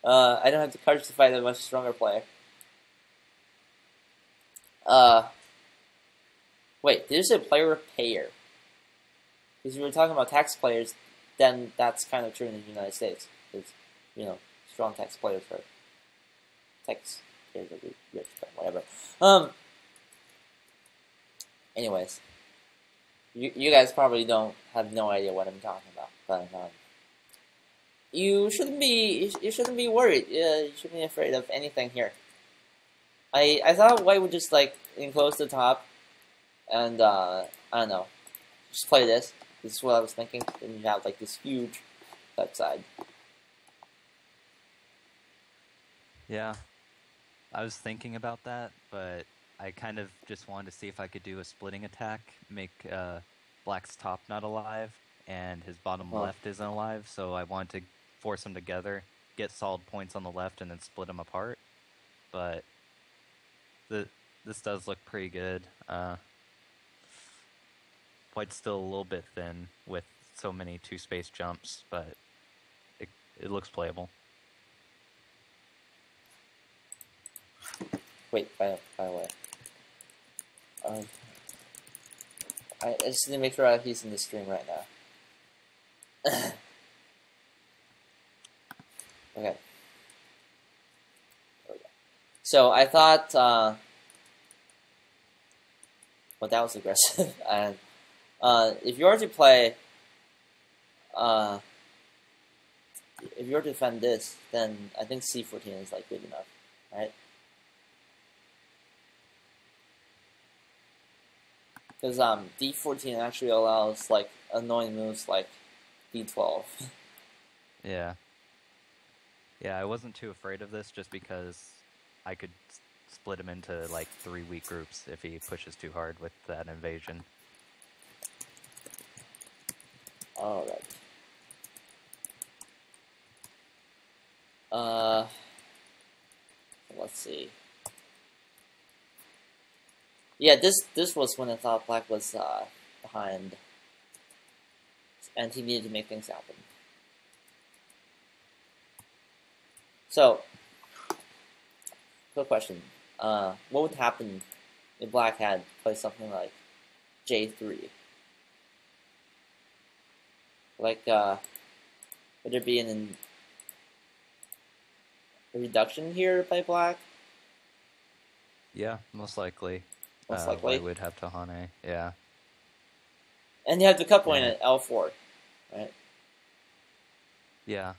A: don't have the courage to fight a much stronger player. Wait, did you say player or payer? Because you were talking about tax players, then that's kind of true in the United States. Because, you know, strong tax players are tax players are rich, but whatever. Anyways, you guys probably have no idea what I'm talking about, but you shouldn't be worried. You shouldn't be afraid of anything here. I thought White would just like enclose the top, and I don't know, just play this. This is what I was thinking. Then you have like this huge left side.
C: Yeah, I was thinking about that, but I kind of just wanted to see if I could do a splitting attack, make Black's top not alive, and his bottom left isn't alive, so I wanted to force them together, get solid points on the left, and then split them apart. But this does look pretty good. White's still a little bit thin with so many two-space jumps, but it looks playable.
A: Wait, by the way. I just need to make sure he's in the stream right now. Okay. So I thought, well, that was aggressive. And if you were to play, if you were to defend this, then I think C14 is like good enough, right? Because D14 actually allows like annoying moves like D12.
C: Yeah. Yeah, I wasn't too afraid of this just because I could split him into like 3 weak groups if he pushes too hard with that invasion.
A: Alright. Let's see. Yeah, this was when I thought Black was behind, and he needed to make things happen. So, quick question: what would happen if Black had played something like J3? Like, would there be a reduction here by Black?
C: Yeah, most likely.
A: Most likely.
C: I would have Tahane, yeah.
A: And you have the cut point at L4, right?
C: Yeah.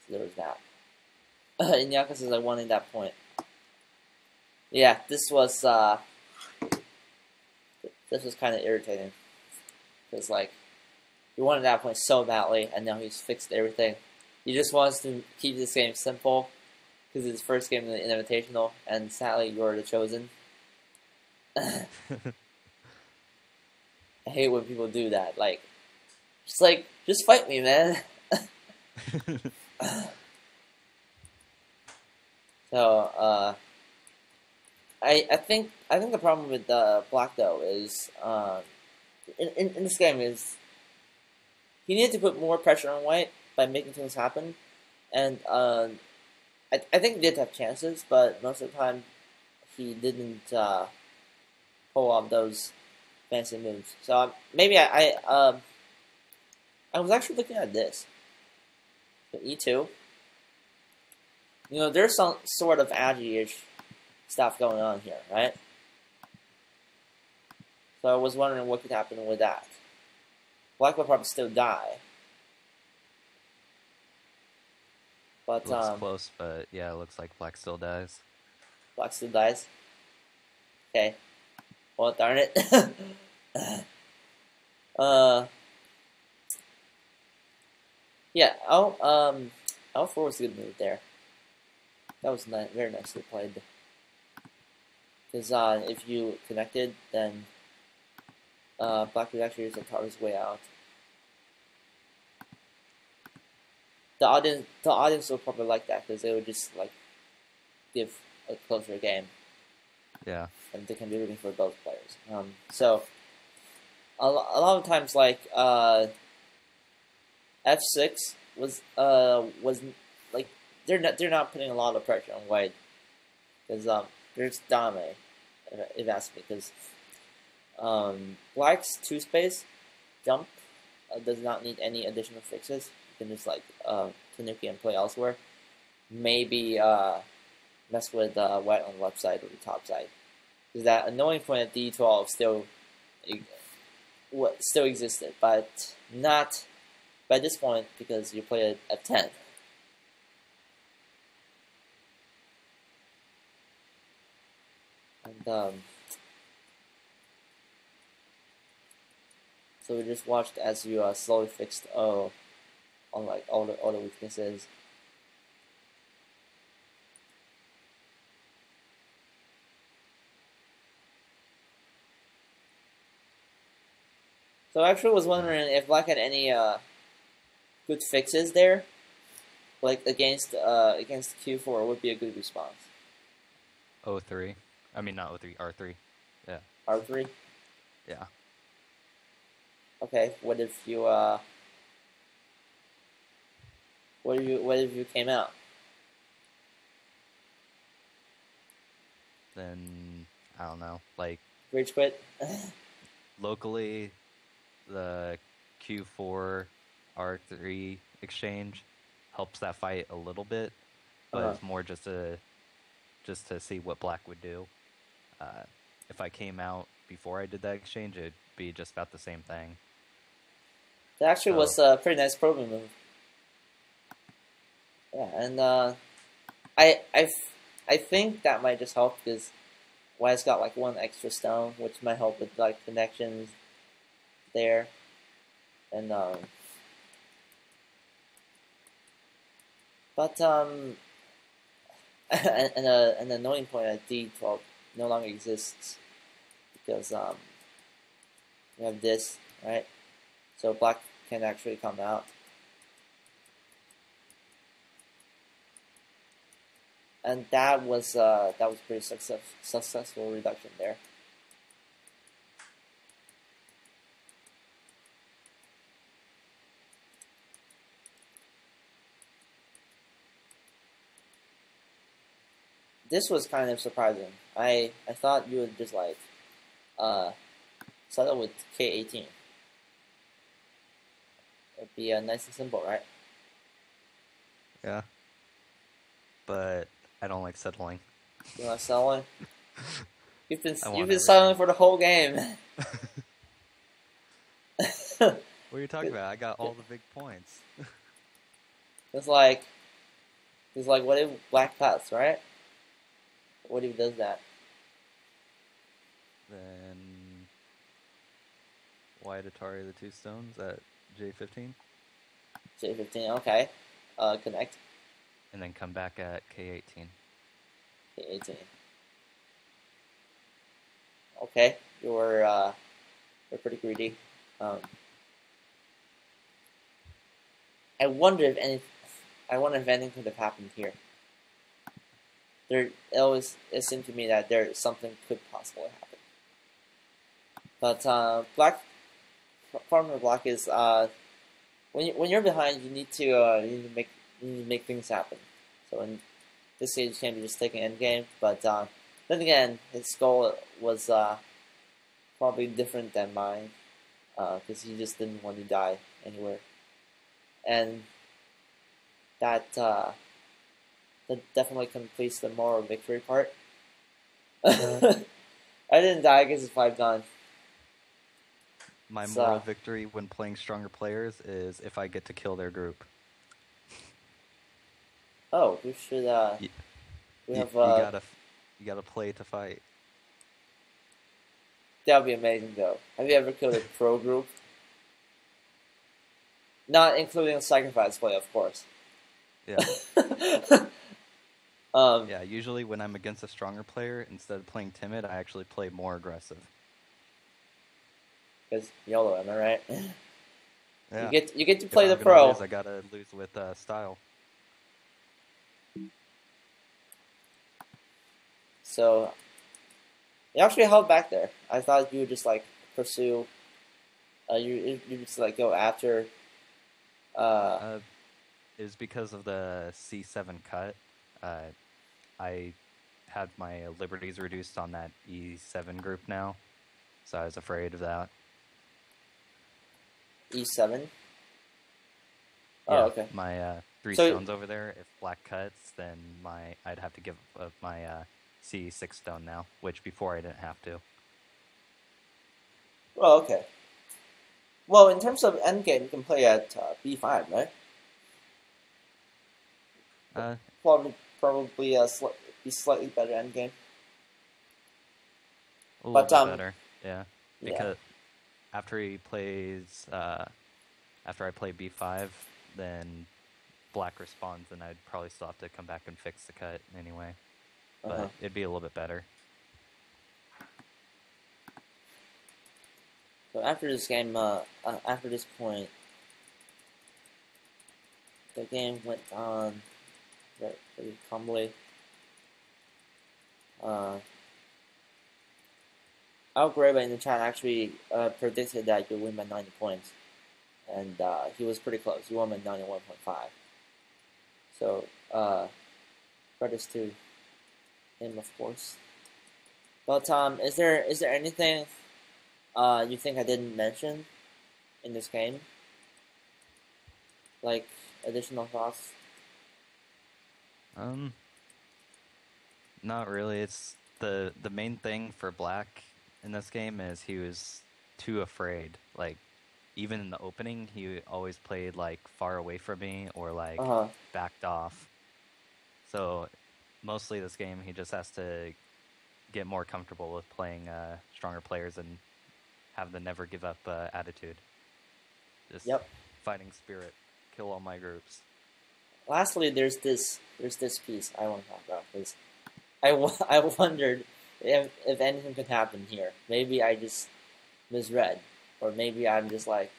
A: So there was that. Indiaca says I wanted that point. Yeah, this was kind of irritating. Because, like, he wanted that point so badly, and now he's fixed everything. He just wants to keep this game simple, because it's his first game in the Invitational, and sadly, you're the chosen. I hate when people do that. Like, just fight me, man. So, I think the problem with Black though is in this game is he needed to put more pressure on White by making things happen, and I think he did have chances, but most of the time he didn't pull off those fancy moves. So maybe I was actually looking at this. So E2. You know, there's some sort of agi-ish stuff going on here, right? So I was wondering what could happen with that. Black will probably still die. But,
C: looks close, but yeah, it looks like Black still dies.
A: Black still dies? Okay. Well, darn it. Yeah, L4 was a good move there. That was very nicely played. Because if you connected, then Black would actually use the target's way out. The audience will probably like that because they would just like give a closer game.
C: Yeah.
A: And they can be rooting for both players. So a lot of times, like F6 was like they're not putting a lot of pressure on White because there's Dame, if you ask me, because Black's 2-space jump does not need any additional fixes. You can just like Tanuki and play elsewhere. Maybe mess with White on the left side or the top side. Because that annoying point at D12 still existed, but not by this point because you play at F10. And so we just watched as you slowly fixed O on like all the weaknesses. So I actually was wondering if Black had any good fixes there, like against Q4 would be a good response.
C: O3. I mean, not O3, R3. Yeah.
A: R3?
C: Yeah.
A: Okay, what if you what if you came out?
C: then I don't know, like
A: Rage quit.
C: locally, the Q4 R3 exchange helps that fight a little bit, but it's more just to see what black would do. If I came out before I did that exchange, it'd be just about the same thing.
A: That actually was a pretty nice program move. Yeah, and I think that might just help because White's got like one extra stone, which might help with like connections there, and but an annoying point at D12 no longer exists because we have this, right? So black can actually come out. And that was pretty successful reduction there. This was kind of surprising. I thought you would just like settle with K18. It'd be nice and simple, right?
C: Yeah. But I don't like settling.
A: You like settling? You've been
C: everything.
A: settling for the whole game.
C: What are you talking about? I got all the big points.
A: It's like what if black pass, right? What if he does that?
C: Then white Atari the 2 stones at J15.
A: J15, okay. Connect.
C: And then come back at K18.
A: K18. Okay, you're pretty greedy. I wonder if anything could have happened here. It seemed to me that something could possibly happen. But black, problem with black is when you're behind, you need to make things happen. So in this case, you can't be just taking endgame. But then again, his goal was probably different than mine because he just didn't want to die anywhere, and that definitely completes the moral victory part. I didn't die because it's 5 gone.
C: My moral victory when playing stronger players is if I get to kill their group.
A: Oh, we should. We have.
C: You gotta play to fight.
A: That would be amazing, though. Have you ever killed a pro group? Not including sacrifice play, of course.
C: Yeah. Yeah, usually when I'm against a stronger player, instead of playing timid, I actually play more aggressive.
A: Because YOLO, am I right?
C: Yeah.
A: You get to play the pro.
C: I gotta lose with style.
A: So you actually held back there. I thought you would just like pursue. You just like go after.
C: It was because of the C7 cut. I had my liberties reduced on that E7 group now, so I was afraid of that.
A: E7. Oh,
C: yeah,
A: okay.
C: My 3 stones over there. If black cuts, then I'd have to give up my C6 stone now, which before I didn't have to.
A: Well, okay. Well, in terms of endgame, you can play at B5, right? Probably be slightly better endgame.
C: A little bit better, yeah. Because after he plays, after I play B5, then black responds, and I'd probably still have to come back and fix the cut anyway. But it'd be a little bit better.
A: So after this game, after this point, the game went on very calmly. Algreba in the chat actually predicted that you'll win by 90 points. And he was pretty close. He won by 91.5. So, credits to him, of course. But is there anything you think I didn't mention in this game? Like additional thoughts?
C: Not really. It's the main thing for Black in this game is he was too afraid. Like even in the opening, he always played like far away from me or like backed off. So mostly this game, he just has to get more comfortable with playing stronger players and have the never give up attitude. Just fighting spirit, kill all my groups.
A: Lastly, there's this piece I want to talk about because I wondered if anything could happen here. Maybe I just misread, or maybe I'm just like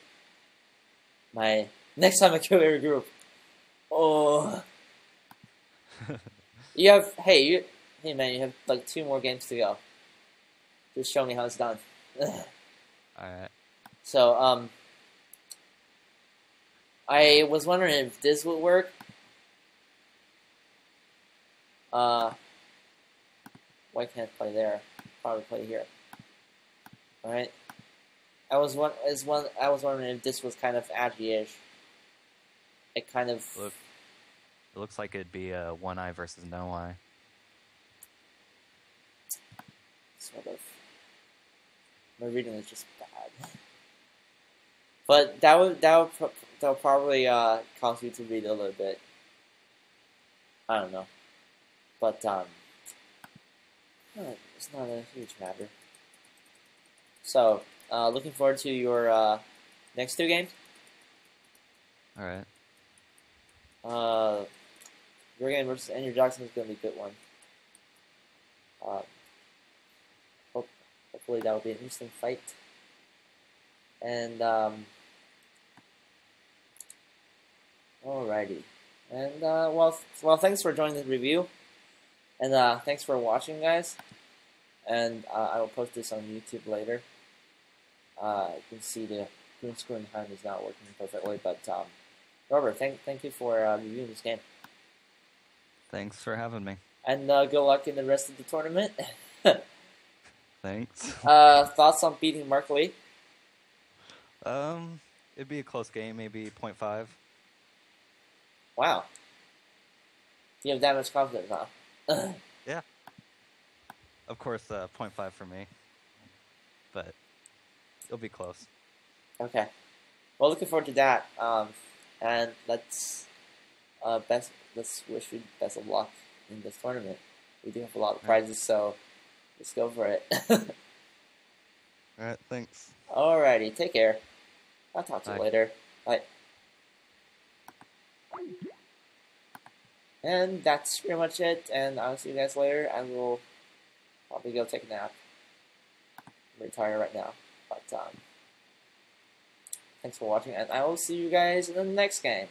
A: my next time I kill your group. Oh, you have hey man, you have like 2 more games to go. Just show me how it's done.
C: Alright.
A: So I was wondering if this would work. Why can't I play there? Probably play here. Alright. I was wondering if this was kind of Agi-ish. It kind of
C: it looks like it'd be a one eye versus no eye.
A: Sort of. My reading is just bad. But that'll probably cause you to read a little bit. I don't know. But it's not a huge matter. So, looking forward to your next 2 games.
C: Alright.
A: Your game versus Andrew Jackson is going to be a good one. Hopefully that will be an interesting fight. And alrighty. And well, thanks for joining the review. And thanks for watching, guys. And I will post this on YouTube later. You can see the green screen behind is not working perfectly, but Robert, thank you for reviewing this game.
C: Thanks for having me.
A: And good luck in the rest of the tournament.
C: Thanks.
A: Thoughts on beating Mark Lee?
C: It'd be a close game, maybe 0.5.
A: Wow. You have that much confidence, huh?
C: Yeah. Of course, 0.5 for me. But it'll be close.
A: Okay. Well, looking forward to that. And let's wish you best of luck in this tournament. We do have a lot of prizes, so let's go for it.
C: Alright, thanks.
A: Alrighty, take care. I'll talk to you later. Bye. And that's pretty much it, and I'll see you guys later. I will probably go take a nap. I'm retired right now, but thanks for watching, and I will see you guys in the next game.